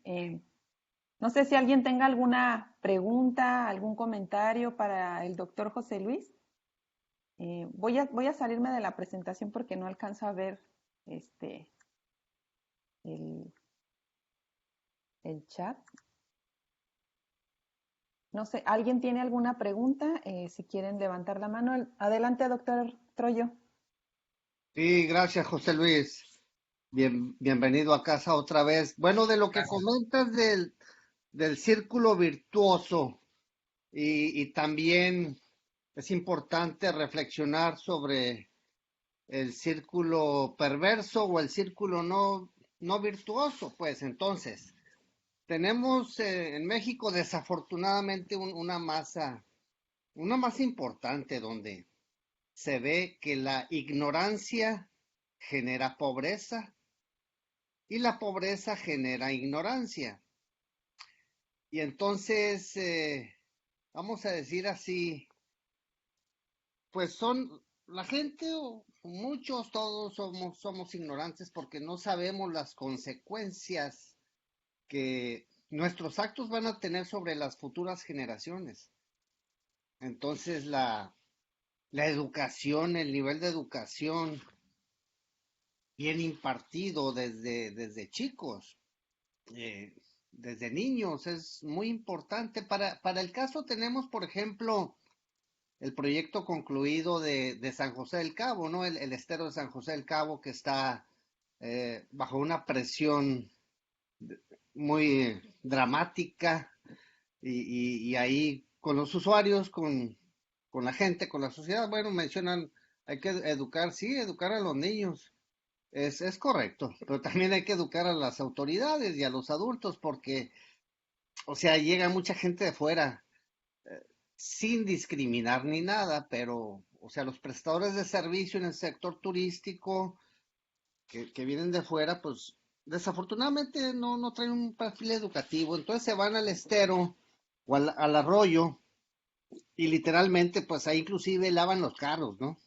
No sé si alguien tenga alguna pregunta, algún comentario para el doctor José Luis. Voy a salirme de la presentación porque no alcanzo a ver este, el, el chat. No sé, ¿alguien tiene alguna pregunta? Si quieren levantar la mano. Adelante, doctor Troyo. Sí, gracias, José Luis. Bienvenido a casa otra vez. Bueno, de lo que Gracias. comentas del círculo virtuoso y también es importante reflexionar sobre el círculo perverso o el círculo no virtuoso. Pues entonces, tenemos en México desafortunadamente una masa importante donde se ve que la ignorancia genera pobreza y la pobreza genera ignorancia. Y entonces, vamos a decir así, pues la gente, o muchos, todos somos ignorantes porque no sabemos las consecuencias que nuestros actos van a tener sobre las futuras generaciones. Entonces, la educación, el nivel de educación bien impartido desde chicos, eh, desde niños, es muy importante. Para el caso tenemos, por ejemplo, el proyecto concluido de San José del Cabo, ¿no? El estero de San José del Cabo que está bajo una presión muy dramática y ahí con los usuarios, con la gente, con la sociedad, bueno, mencionan, hay que educar, sí, educar a los niños. Es correcto, pero también hay que educar a las autoridades y a los adultos porque, o sea, llega mucha gente de fuera sin discriminar ni nada, pero, o sea, los prestadores de servicio en el sector turístico que vienen de fuera, pues desafortunadamente no traen un perfil educativo, entonces se van al estero o al arroyo y literalmente, pues ahí inclusive lavan los carros, ¿no?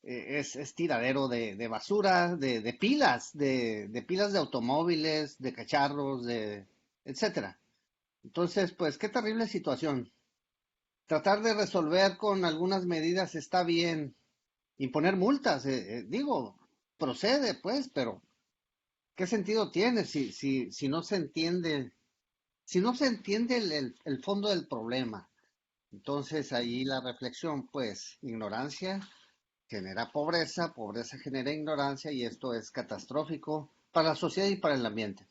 Es tiradero de basura, de pilas, de pilas de automóviles, de cacharros, etcétera. Entonces, pues qué terrible situación. Tratar de resolver con algunas medidas está bien. Imponer multas, digo, procede, pues, pero ¿qué sentido tiene si no se entiende, si no se entiende el fondo del problema? Entonces, ahí la reflexión, pues, ignorancia genera pobreza, pobreza genera ignorancia y esto es catastrófico para la sociedad y para el ambiente.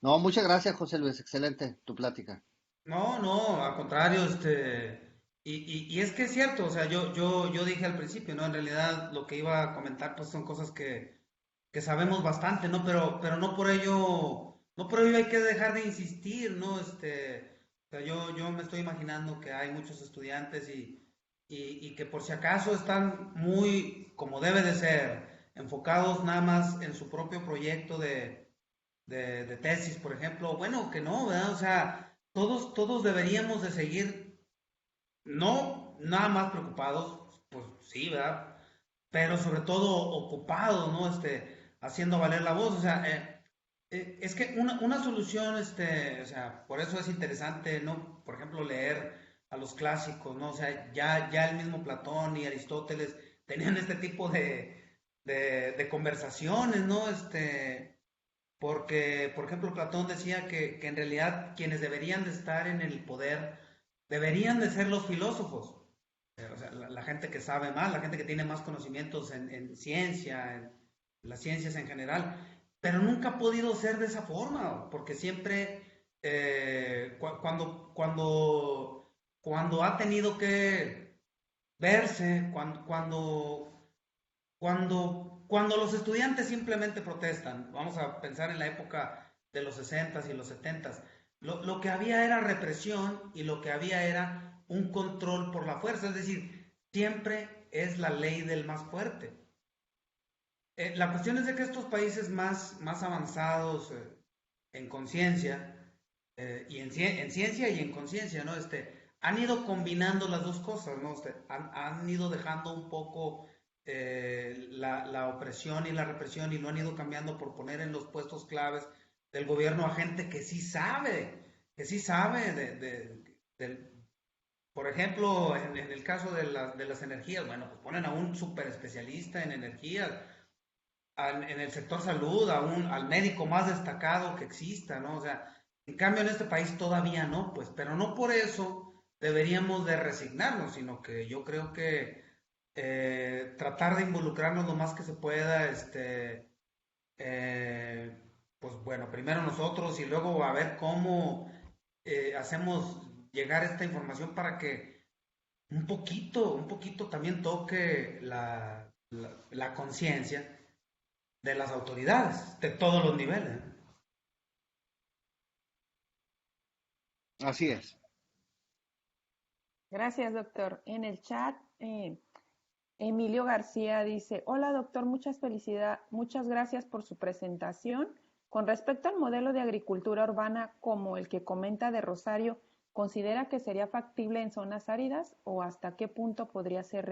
No, muchas gracias, José Luis, excelente tu plática. No, no, al contrario, y es que es cierto, o sea, yo dije al principio, ¿no? En realidad lo que iba a comentar, pues son cosas que sabemos bastante, ¿no? Pero no por ello hay que dejar de insistir, ¿no? O sea, yo me estoy imaginando que hay muchos estudiantes y que por si acaso están muy, como debe de ser, enfocados nada más en su propio proyecto de tesis, por ejemplo, bueno, que no, ¿verdad? O sea, todos deberíamos de seguir, no nada más preocupados, pues sí, ¿verdad? Pero sobre todo ocupados, ¿no? Haciendo valer la voz, o sea, es que una solución, o sea, por eso es interesante, ¿no? Por ejemplo, leer a los clásicos, ¿no? O sea, ya el mismo Platón y Aristóteles tenían este tipo de conversaciones, ¿no? Porque, por ejemplo, Platón decía que en realidad quienes deberían de estar en el poder deberían de ser los filósofos, o sea, la gente que sabe más, la gente que tiene más conocimientos en ciencia, en las ciencias en general, pero nunca ha podido ser de esa forma, porque siempre cuando ha tenido que verse, cuando los estudiantes simplemente protestan, vamos a pensar en la época de los 60s y los 70s, lo que había era represión y lo que había era un control por la fuerza, es decir, siempre es la ley del más fuerte. La cuestión es de que estos países más avanzados en conciencia en ciencia y en conciencia, ¿no? Han ido combinando las dos cosas, ¿no? Han ido dejando un poco la opresión y la represión y lo han ido cambiando por poner en los puestos claves del gobierno a gente que sí sabe por ejemplo, en el caso de las energías, bueno, pues ponen a un super especialista en energías, en el sector salud, al médico más destacado que exista, ¿no? O sea, en cambio en este país todavía no, pues, pero no por eso deberíamos de resignarnos, sino que yo creo que tratar de involucrarnos lo más que se pueda, eh, pues bueno, primero nosotros y luego a ver cómo hacemos llegar esta información para que un poquito también toque la conciencia de las autoridades, de todos los niveles. Así es. Gracias, doctor. En el chat, Emilio García dice, hola, doctor, muchas gracias por su presentación. Con respecto al modelo de agricultura urbana como el que comenta de Rosario, ¿considera que sería factible en zonas áridas o hasta qué punto podría ser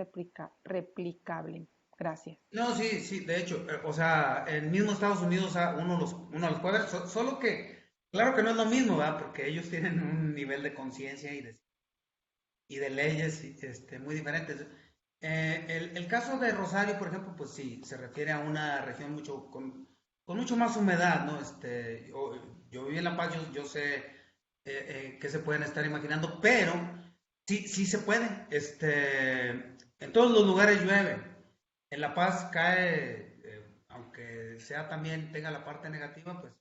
replicable? Gracias. No, sí, sí, de hecho, o sea, en mismo Estados Unidos uno los puede ver, solo que, claro que no es lo mismo, ¿verdad? Porque ellos tienen un nivel de conciencia y de leyes muy diferentes. El caso de Rosario, por ejemplo, pues sí, se refiere a una región con mucho más humedad, ¿no? Yo viví en La Paz, yo sé qué se pueden estar imaginando, pero sí, sí se puede. En todos los lugares llueve. En La Paz cae, aunque sea también tenga la parte negativa, pues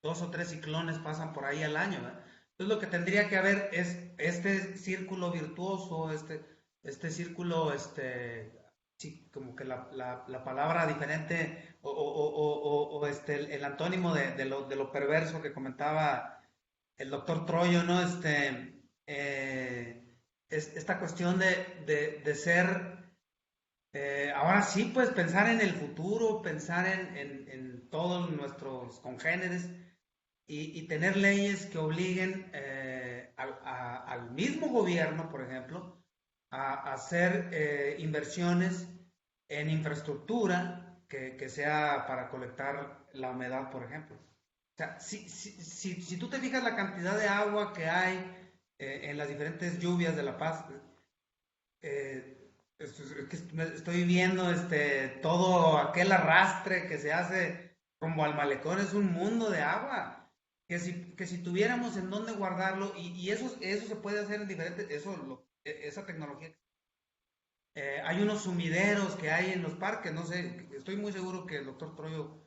2 o 3 ciclones pasan por ahí al año, ¿verdad? Entonces lo que tendría que haber es este círculo virtuoso, este círculo, sí, como que la palabra diferente el antónimo de lo perverso que comentaba el doctor Troyo, ¿no? Esta cuestión de ser ahora sí, pues pensar en el futuro, pensar en todos nuestros congéneres y tener leyes que obliguen al mismo gobierno, por ejemplo, a hacer inversiones en infraestructura que sea para colectar la humedad, por ejemplo. O sea, si tú te fijas la cantidad de agua que hay en las diferentes lluvias de La Paz, es que estoy viendo todo aquel arrastre que se hace rumbo al malecón, es un mundo de agua. Que si tuviéramos en dónde guardarlo, y eso se puede hacer en diferentes, esa tecnología. Hay unos sumideros que hay en los parques, no sé, estoy muy seguro que el doctor Troyo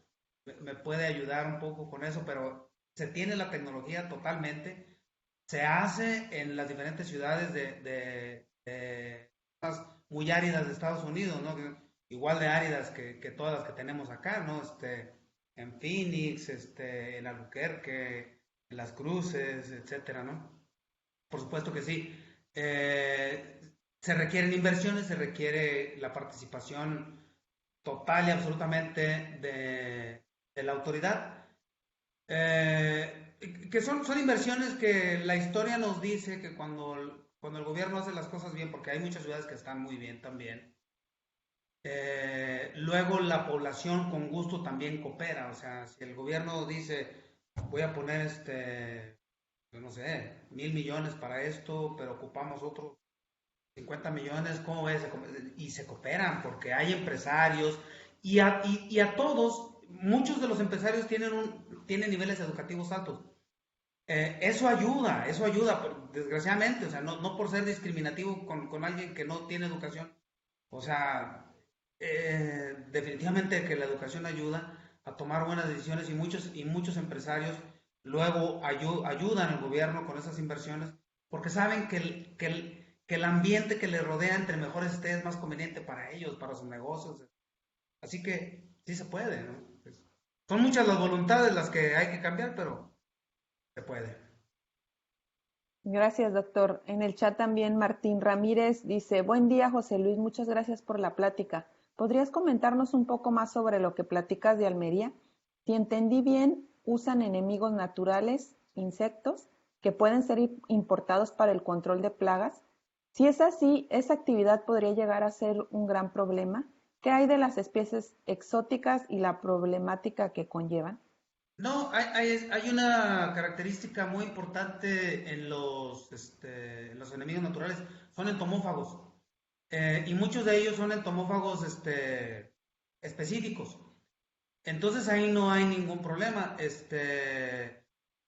me puede ayudar un poco con eso, pero se tiene la tecnología totalmente, se hace en las diferentes ciudades de muy áridas de Estados Unidos, ¿no? Igual de áridas que todas las que tenemos acá, ¿no? En Phoenix, en Albuquerque, en Las Cruces, etcétera, ¿no? Por supuesto que sí. Se requieren inversiones, se requiere la participación total y absolutamente de la autoridad. Que son inversiones que la historia nos dice que cuando el gobierno hace las cosas bien, porque hay muchas ciudades que están muy bien también, luego la población con gusto también coopera. O sea, si el gobierno dice, voy a poner no sé, 1,000 millones para esto, pero ocupamos otros 50 millones, ¿cómo ves? Y se cooperan porque hay empresarios y a todos, muchos de los empresarios tienen niveles educativos altos. Eso ayuda, desgraciadamente, o sea, no por ser discriminativo con alguien que no tiene educación. O sea, definitivamente que la educación ayuda a tomar buenas decisiones y muchos empresarios luego ayudan al gobierno con esas inversiones porque saben que el ambiente que les rodea entre mejores esté es más conveniente para ellos, para sus negocios. Así que sí se puede, ¿no? Son muchas las voluntades las que hay que cambiar, pero se puede. Gracias, doctor. En el chat también Martín Ramírez dice, buen día, José Luis, muchas gracias por la plática. ¿Podrías comentarnos un poco más sobre lo que platicas de Almería? Si entendí bien, usan enemigos naturales insectos que pueden ser importados para el control de plagas. Si es así, esa actividad podría llegar a ser un gran problema. ¿Qué hay de las especies exóticas y la problemática que conllevan? No, hay una característica muy importante en los enemigos naturales, son entomófagos. Y muchos de ellos son entomófagos específicos. Entonces ahí no hay ningún problema.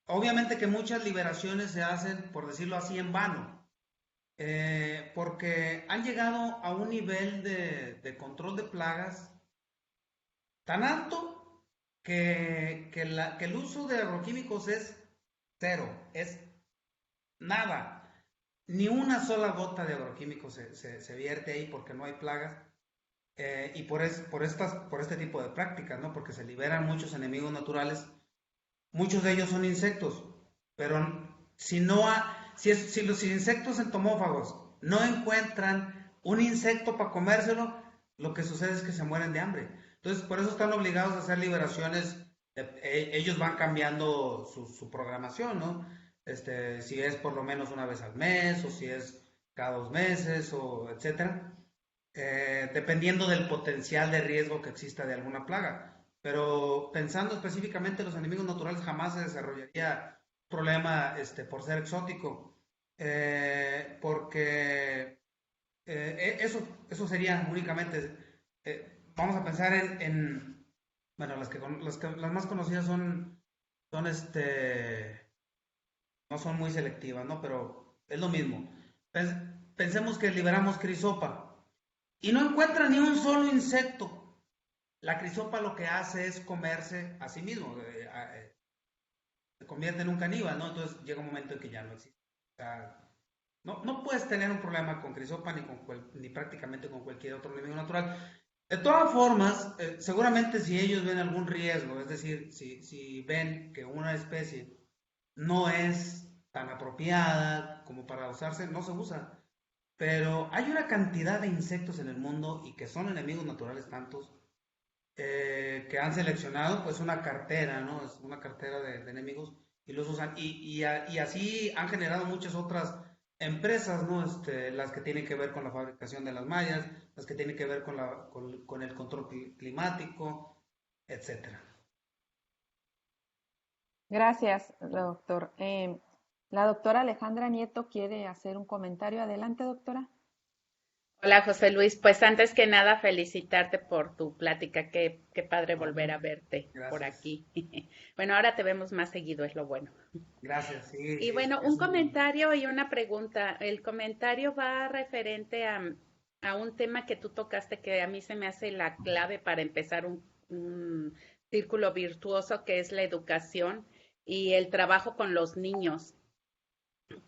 Obviamente que muchas liberaciones se hacen, por decirlo así, en vano, porque han llegado a un nivel de control de plagas tan alto que el uso de agroquímicos es cero, es nada. Ni una sola gota de agroquímicos se vierte ahí porque no hay plagas. Y por este tipo de prácticas, ¿no? Porque se liberan muchos enemigos naturales. Muchos de ellos son insectos, pero si los insectos entomófagos no encuentran un insecto para comérselo, lo que sucede es que se mueren de hambre. Entonces, por eso están obligados a hacer liberaciones. Ellos van cambiando su programación, ¿no? Si es por lo menos una vez al mes, o si es cada 2 meses, o etcétera, dependiendo del potencial de riesgo que exista de alguna plaga. Pero pensando específicamente en los enemigos naturales, jamás se desarrollaría un problema por ser exótico, porque eso sería únicamente, vamos a pensar bueno, las más conocidas son no son muy selectivas, ¿no? Pero es lo mismo. Pensemos que liberamos crisopa y no encuentra ni un solo insecto. La crisopa lo que hace es comerse a sí mismo, se convierte en un caníbal, ¿no? Entonces llega un momento en que ya no existe. O sea, no puedes tener un problema con crisopa ni prácticamente con cualquier otro enemigo natural. De todas formas, seguramente si ellos ven algún riesgo, es decir, si ven que una especie no es tan apropiada como para usarse, no se usa. Pero hay una cantidad de insectos en el mundo y que son enemigos naturales tantos, que han seleccionado pues una cartera, ¿no? Es una cartera de enemigos y los usan. Y así han generado muchas otras empresas, ¿no? Las que tienen que ver con la fabricación de las mallas, las que tienen que ver con el control climático, etcétera. Gracias, doctor. La doctora Alejandra Nieto quiere hacer un comentario. Adelante, doctora. Hola José Luis, pues antes que nada felicitarte por tu plática, qué padre volver a verte por Gracias. aquí. Bueno, ahora te vemos más seguido, es lo bueno. Gracias, sí, Y sí, bueno, un es comentario y una pregunta. El comentario va referente a un tema que tú tocaste que a mí se me hace la clave para empezar un círculo virtuoso, que es la educación y el trabajo con los niños,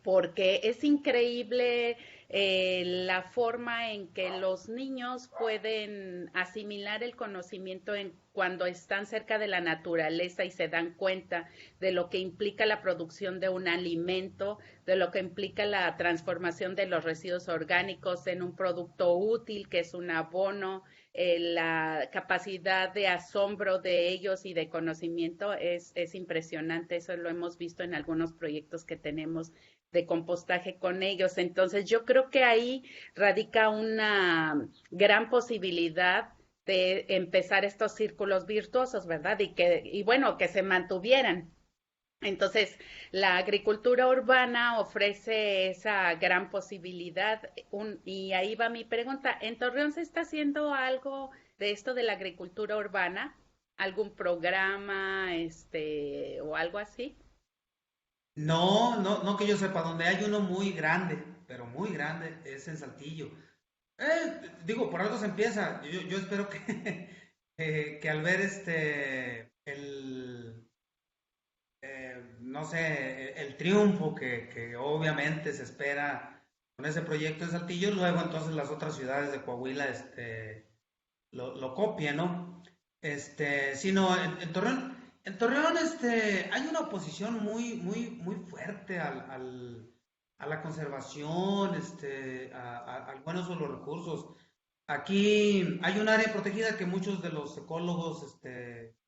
porque es increíble la forma en que los niños pueden asimilar el conocimiento cuando están cerca de la naturaleza y se dan cuenta de lo que implica la producción de un alimento, de lo que implica la transformación de los residuos orgánicos en un producto útil que es un abono. La capacidad de asombro de ellos y de conocimiento es impresionante. Eso lo hemos visto en algunos proyectos que tenemos de compostaje con ellos. Entonces, yo creo que ahí radica una gran posibilidad de empezar estos círculos virtuosos, ¿verdad? Y bueno, que se mantuvieran. Entonces, la agricultura urbana ofrece esa gran posibilidad y ahí va mi pregunta. ¿En Torreón se está haciendo algo de esto de la agricultura urbana? ¿Algún programa, o algo así? No que yo sepa, donde hay uno muy grande, pero muy grande, es en Saltillo. Digo, por algo se empieza. Yo espero que al ver no sé, el triunfo que obviamente se espera con ese proyecto en Saltillo, luego entonces las otras ciudades de Coahuila, lo copien, ¿no? Sino en Torreón, hay una oposición muy fuerte a la conservación, al buen uso de los recursos. Aquí hay un área protegida que muchos de los ecólogos,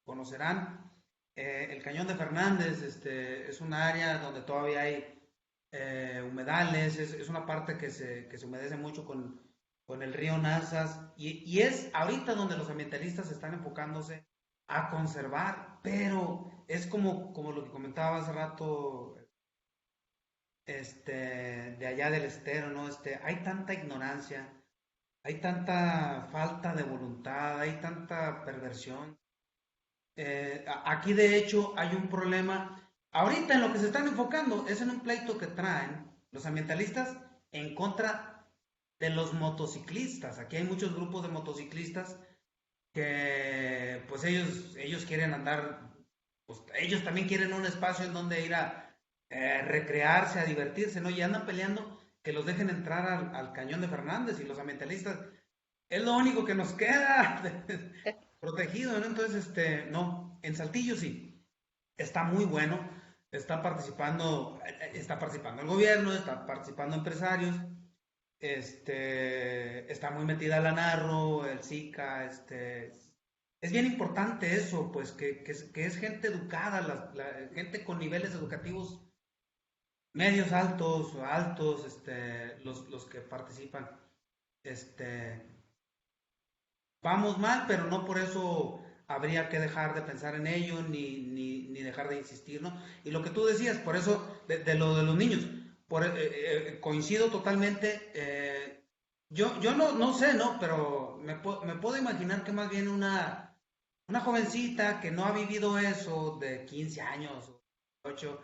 conocerán, El Cañón de Fernández, es un área donde todavía hay humedales, es una parte que se humedece mucho con el río Nazas y es ahorita donde los ambientalistas están enfocándose a conservar, pero es como lo que comentaba hace rato, de allá del estero, ¿no? Hay tanta ignorancia, hay tanta falta de voluntad, hay tanta perversión. Aquí de hecho hay un problema. Ahorita en lo que se están enfocando es en un pleito que traen los ambientalistas en contra de los motociclistas. Aquí hay muchos grupos de motociclistas que pues ellos quieren andar, pues ellos también quieren un espacio en donde ir a recrearse, a divertirse, ¿no? Y andan peleando que los dejen entrar al Cañón de Fernández y los ambientalistas, es lo único que nos queda protegido, ¿no? Entonces, no, en Saltillo sí, está muy bueno, está participando el gobierno, está participando empresarios, está muy metida la Narro, el SICA, es bien importante eso, pues, que es gente educada, gente con niveles educativos medios altos, altos, los que participan, este, vamos mal, pero no por eso habría que dejar de pensar en ello ni dejar de insistir, ¿no? Y lo que tú decías, por eso, de lo de los niños, coincido totalmente. Yo no sé, ¿no? Pero me puedo imaginar que más bien una jovencita que no ha vivido eso de 15 años o 8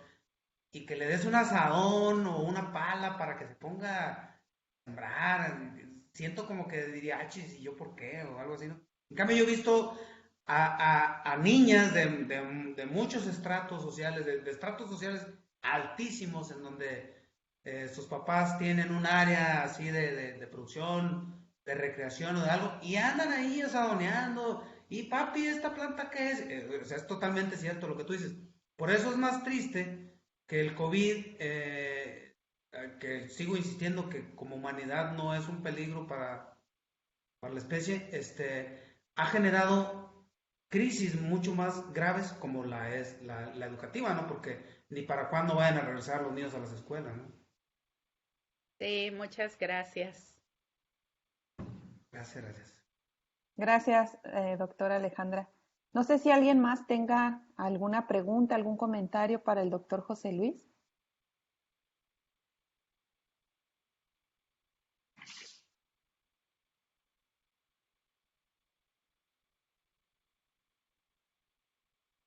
y que le des un asadón o una pala para que se ponga a sembrar. Siento como que diría, ah, chis, ¿y yo por qué? O algo así, ¿no? En cambio, yo he visto a niñas de muchos estratos sociales, de estratos sociales altísimos, en donde sus papás tienen un área así de producción, de recreación o de algo, y andan ahí asadoneando, y papi, ¿esta planta qué es? O sea, es totalmente cierto lo que tú dices. Por eso es más triste que el COVID, que sigo insistiendo que como humanidad no es un peligro para la especie, ha generado crisis mucho más graves como la es la educativa, ¿no? Porque ni para cuándo vayan a regresar los niños a las escuelas, ¿no? Sí, muchas gracias. Gracias, gracias. Gracias, doctora Alejandra. No sé si alguien más tenga alguna pregunta, algún comentario para el doctor José Luis.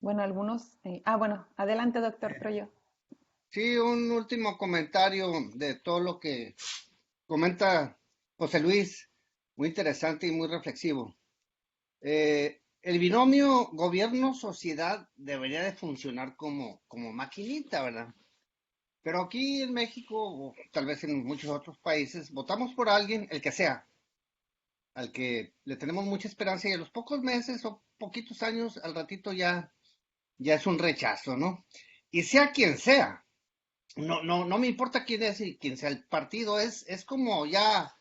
Bueno, algunos. Bueno, adelante, doctor Troyo. Sí, un último comentario de todo lo que comenta José Luis, muy interesante y muy reflexivo. El binomio gobierno-sociedad debería de funcionar como maquinita, ¿verdad? Pero aquí en México, o tal vez en muchos otros países, votamos por alguien, el que sea, al que le tenemos mucha esperanza y a los pocos meses o poquitos años, al ratito ya es un rechazo, ¿no? Y sea quien sea, no me importa quién es y quién sea el partido, es como ya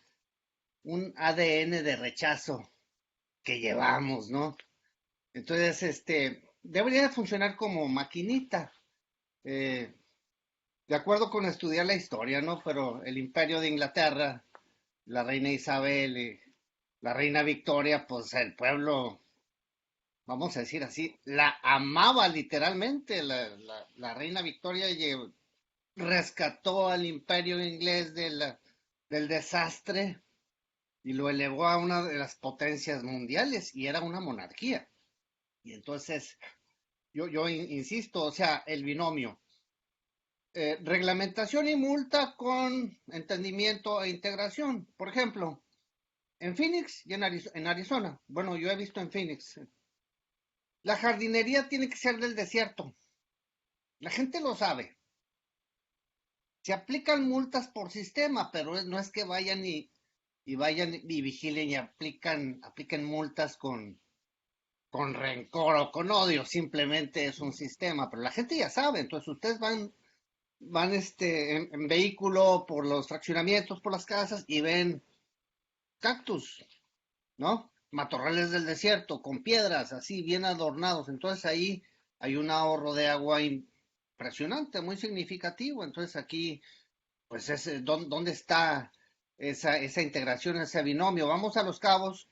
un ADN de rechazo que llevamos, ¿no? Entonces, debería funcionar como maquinita, eh, de acuerdo con estudiar la historia, ¿no? Pero el Imperio de Inglaterra, la reina Isabel y la reina Victoria, pues el pueblo, vamos a decir así, la amaba literalmente. La reina Victoria rescató al imperio inglés del desastre y lo elevó a una de las potencias mundiales y era una monarquía. Y entonces, yo insisto, o sea, el binomio, reglamentación y multa con entendimiento e integración. Por ejemplo, en Phoenix y en Arizona, bueno, yo he visto en Phoenix, la jardinería tiene que ser del desierto. La gente lo sabe. Se aplican multas por sistema, pero no es que vayan y vigilen y apliquen multas con rencor o con odio, simplemente es un sistema, pero la gente ya sabe, entonces ustedes van en vehículo por los fraccionamientos, por las casas y ven cactus, ¿no? Matorrales del desierto con piedras así bien adornados, entonces ahí hay un ahorro de agua impresionante, muy significativo. Entonces aquí, pues, ¿dónde está esa integración, ese binomio? Vamos a Los Cabos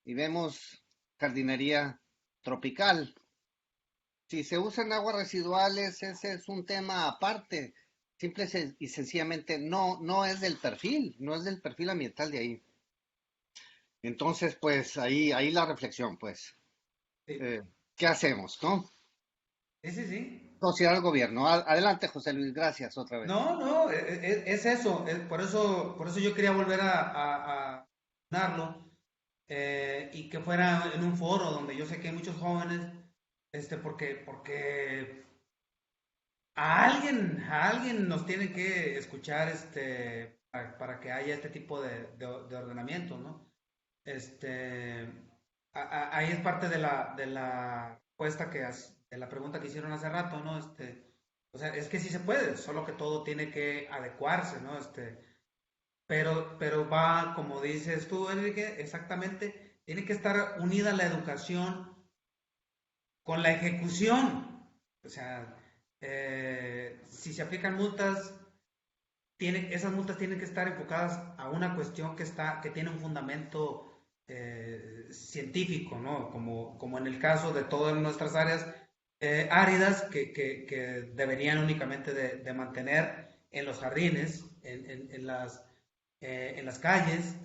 y vemos jardinería tropical. Si se usan aguas residuales, ese es un tema aparte. Simple y sencillamente no es del perfil, no es del perfil ambiental de ahí. Entonces, pues ahí la reflexión, pues, Sí, ¿qué hacemos, no? sí, sí. Sí. Sociedad al gobierno. Adelante, José Luis, gracias otra vez. No, no, es eso, por eso yo quería volver a mencionarlo, y que fuera en un foro donde yo sé que hay muchos jóvenes, porque a alguien nos tiene que escuchar, para que haya este tipo de ordenamiento, ¿no? Este, ahí es parte de la respuesta de la pregunta que hicieron hace rato, ¿no? O sea, es que sí se puede, solo que todo tiene que adecuarse, ¿no? Pero va, como dices tú, Enrique, exactamente, tiene que estar unida la educación con la ejecución. O sea, si se aplican multas, esas multas tienen que estar enfocadas a una cuestión que tiene un fundamento científico, ¿no? Como en el caso de todas nuestras áreas áridas que deberían únicamente de mantener en los jardines, en las calles,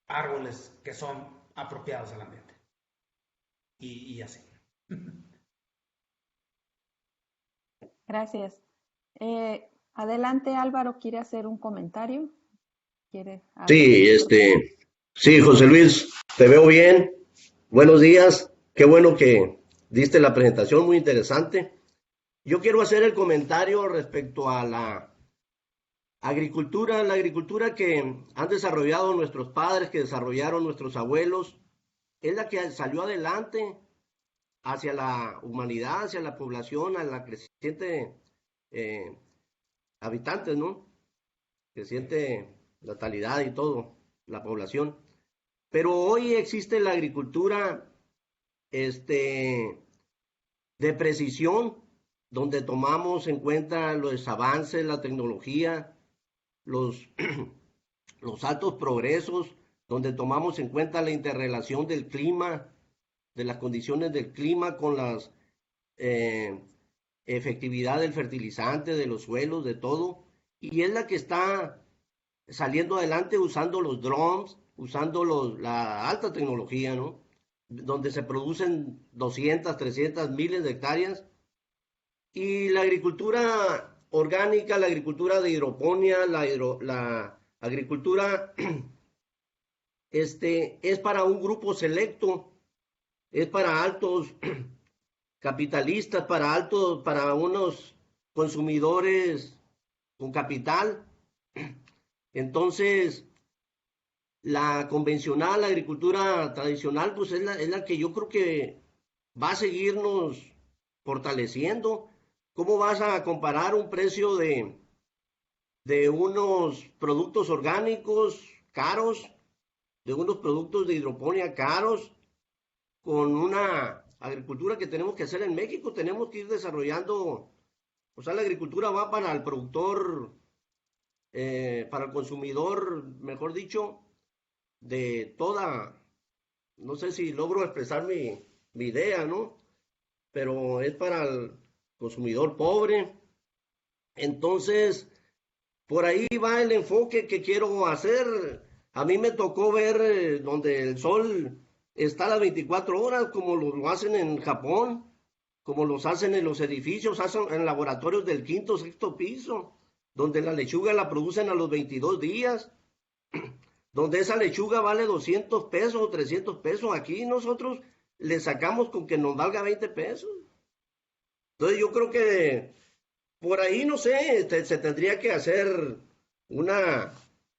árboles que son apropiados al ambiente. Y así. Gracias. Adelante, Álvaro, ¿quiere hacer un comentario? ¿Quiere algo del Sí, micrófono? sí, José Luis, te veo bien. Buenos días. Qué bueno que diste la presentación, muy interesante. Yo quiero hacer el comentario respecto a la agricultura que han desarrollado nuestros padres, que desarrollaron nuestros abuelos, es la que salió adelante hacia la humanidad, hacia la población, a la creciente eh, habitantes, ¿no? Creciente natalidad y todo, la población. Pero hoy existe la agricultura de precisión, donde tomamos en cuenta los avances, la tecnología, los, los altos progresos, donde tomamos en cuenta la interrelación del clima, de las condiciones del clima con las eh, efectividad del fertilizante, de los suelos, de todo. Y es la que está saliendo adelante usando los drones, usando la alta tecnología, ¿no? Donde se producen 200, 300, miles de hectáreas. Y la agricultura orgánica, la agricultura de hidroponía, la agricultura es para un grupo selecto, es para altos capitalistas, para unos consumidores con capital. Entonces, la convencional, la agricultura tradicional, pues es la que yo creo que va a seguirnos fortaleciendo. ¿Cómo vas a comparar un precio de unos productos orgánicos caros, de unos productos de hidroponía caros, con una agricultura que tenemos que hacer en México? Tenemos que ir desarrollando, o sea, la agricultura va para el productor, para el consumidor, mejor dicho, de toda, no sé si logro expresar mi idea, ¿no? Pero es para el consumidor pobre. Entonces, por ahí va el enfoque que quiero hacer. A mí me tocó ver donde el sol está a las 24 horas, como lo hacen en Japón, como los hacen en los edificios, hacen en laboratorios del quinto, sexto piso, donde la lechuga la producen a los 22 días, donde esa lechuga vale 200 pesos o 300 pesos. Aquí nosotros le sacamos con que nos valga 20 pesos. Entonces yo creo que por ahí, no sé, se tendría que hacer una,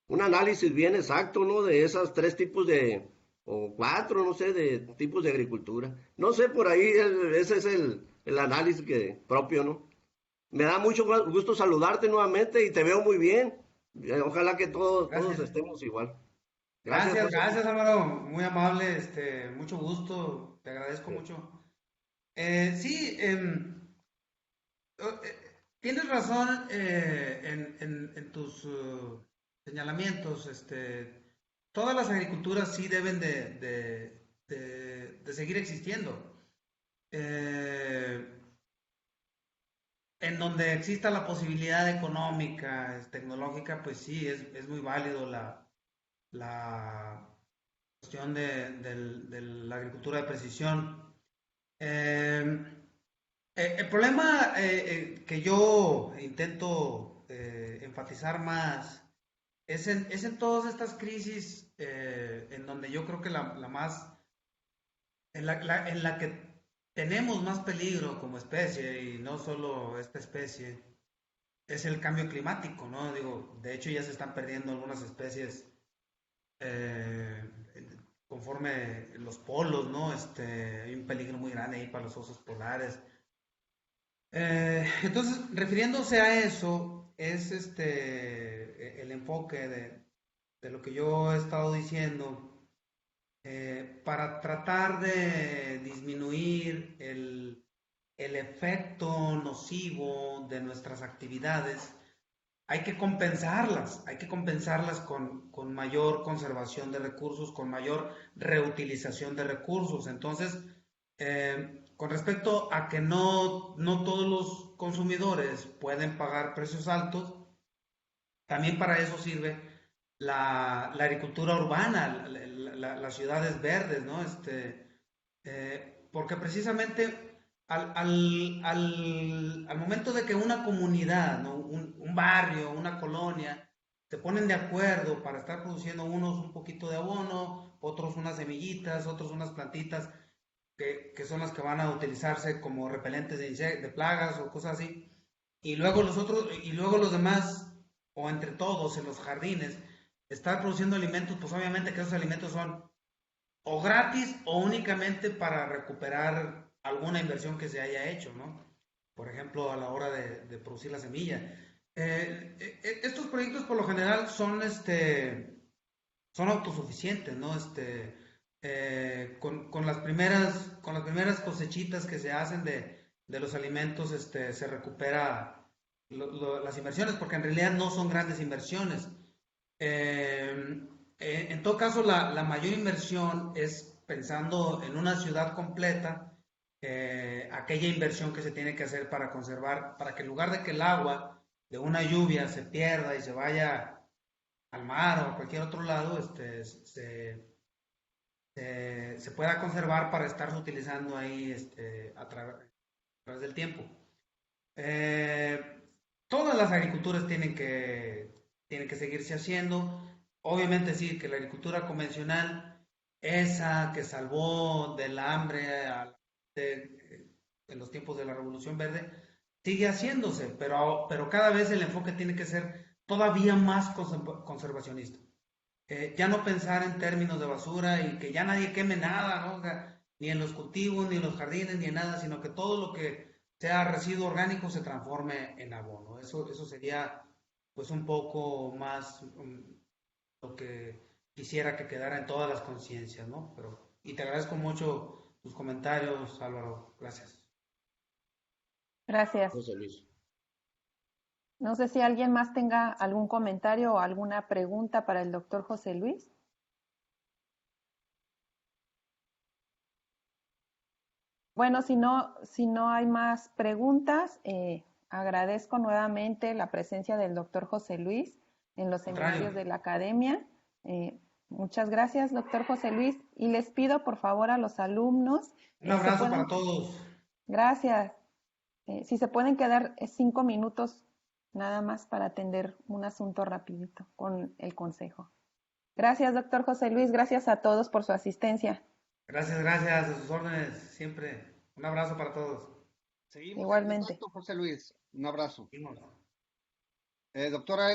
un análisis bien exacto, ¿no? De esos tres tipos o cuatro, no sé, de tipos de agricultura. No sé, por ahí ese es el análisis propio, ¿no? Me da mucho gusto saludarte nuevamente y te veo muy bien. Ojalá que todos Gracias. estemos igual. Gracias, José Luis. Gracias Álvaro, muy amable, mucho gusto, te agradezco mucho. Sí, tienes razón en tus señalamientos. Todas las agriculturas sí deben de seguir existiendo. Eh, en donde exista la posibilidad económica, tecnológica, pues sí, es muy válido la cuestión de la agricultura de precisión. Eh, el problema que yo intento enfatizar más es en todas estas crisis en donde yo creo que la más, en la que tenemos más peligro como especie, y no solo esta especie, es el cambio climático, ¿no? Digo, de hecho ya se están perdiendo algunas especies eh, conforme los polos, ¿no? Hay un peligro muy grande ahí para los osos polares. Entonces, refiriéndose a eso, es el enfoque de lo que yo he estado diciendo para tratar de disminuir el efecto nocivo de nuestras actividades. Hay que compensarlas con mayor conservación de recursos, con mayor reutilización de recursos. Entonces, con respecto a que no todos los consumidores pueden pagar precios altos, también para eso sirve la agricultura urbana, las ciudades verdes, ¿no? Porque precisamente al momento de que una comunidad, ¿no? Un barrio, una colonia, se ponen de acuerdo para estar produciendo unos un poquito de abono, otros unas semillitas, otros unas plantitas, que son las que van a utilizarse como repelentes de plagas o cosas así, y luego los demás, o entre todos en los jardines, estar produciendo alimentos, pues obviamente que esos alimentos son o gratis o únicamente para recuperar alguna inversión que se haya hecho, ¿no? Por ejemplo, a la hora de producir la semilla. Estos proyectos por lo general son autosuficientes, ¿no? Con las primeras cosechitas que se hacen de los alimentos, se recupera las inversiones, porque en realidad no son grandes inversiones. En todo caso, la mayor inversión es pensando en una ciudad completa, aquella inversión que se tiene que hacer para conservar, para que en lugar de que el agua de una lluvia se pierda y se vaya al mar o a cualquier otro lado, se pueda conservar para estarse utilizando ahí través del tiempo. Eh, Todas las agriculturas tienen que seguirse haciendo. Obviamente sí, que la agricultura convencional, esa que salvó del hambre en los tiempos de la Revolución Verde, sigue haciéndose, pero cada vez el enfoque tiene que ser todavía más conservacionista. Ya no pensar en términos de basura y que ya nadie queme nada, ¿no? O sea, ni en los cultivos, ni en los jardines, ni en nada, sino que todo lo que sea residuo orgánico se transforme en abono. Eso sería pues un poco más lo que quisiera que quedara en todas las conciencias, ¿no? Y te agradezco mucho tus comentarios, Álvaro. Gracias. Gracias. José Luis. No sé si alguien más tenga algún comentario o alguna pregunta para el doctor José Luis. Bueno, si no hay más preguntas, agradezco nuevamente la presencia del doctor José Luis en los seminarios de la academia. Muchas gracias, doctor José Luis. Y les pido, por favor, a los alumnos. Un abrazo para todos. Gracias. Si se pueden quedar 5 minutos nada más para atender un asunto rapidito con el consejo. Gracias, doctor José Luis. Gracias a todos por su asistencia. Gracias, a sus órdenes, siempre. Un abrazo para todos. Seguimos igualmente. En contacto, José Luis. Un abrazo. Seguimos. Doctora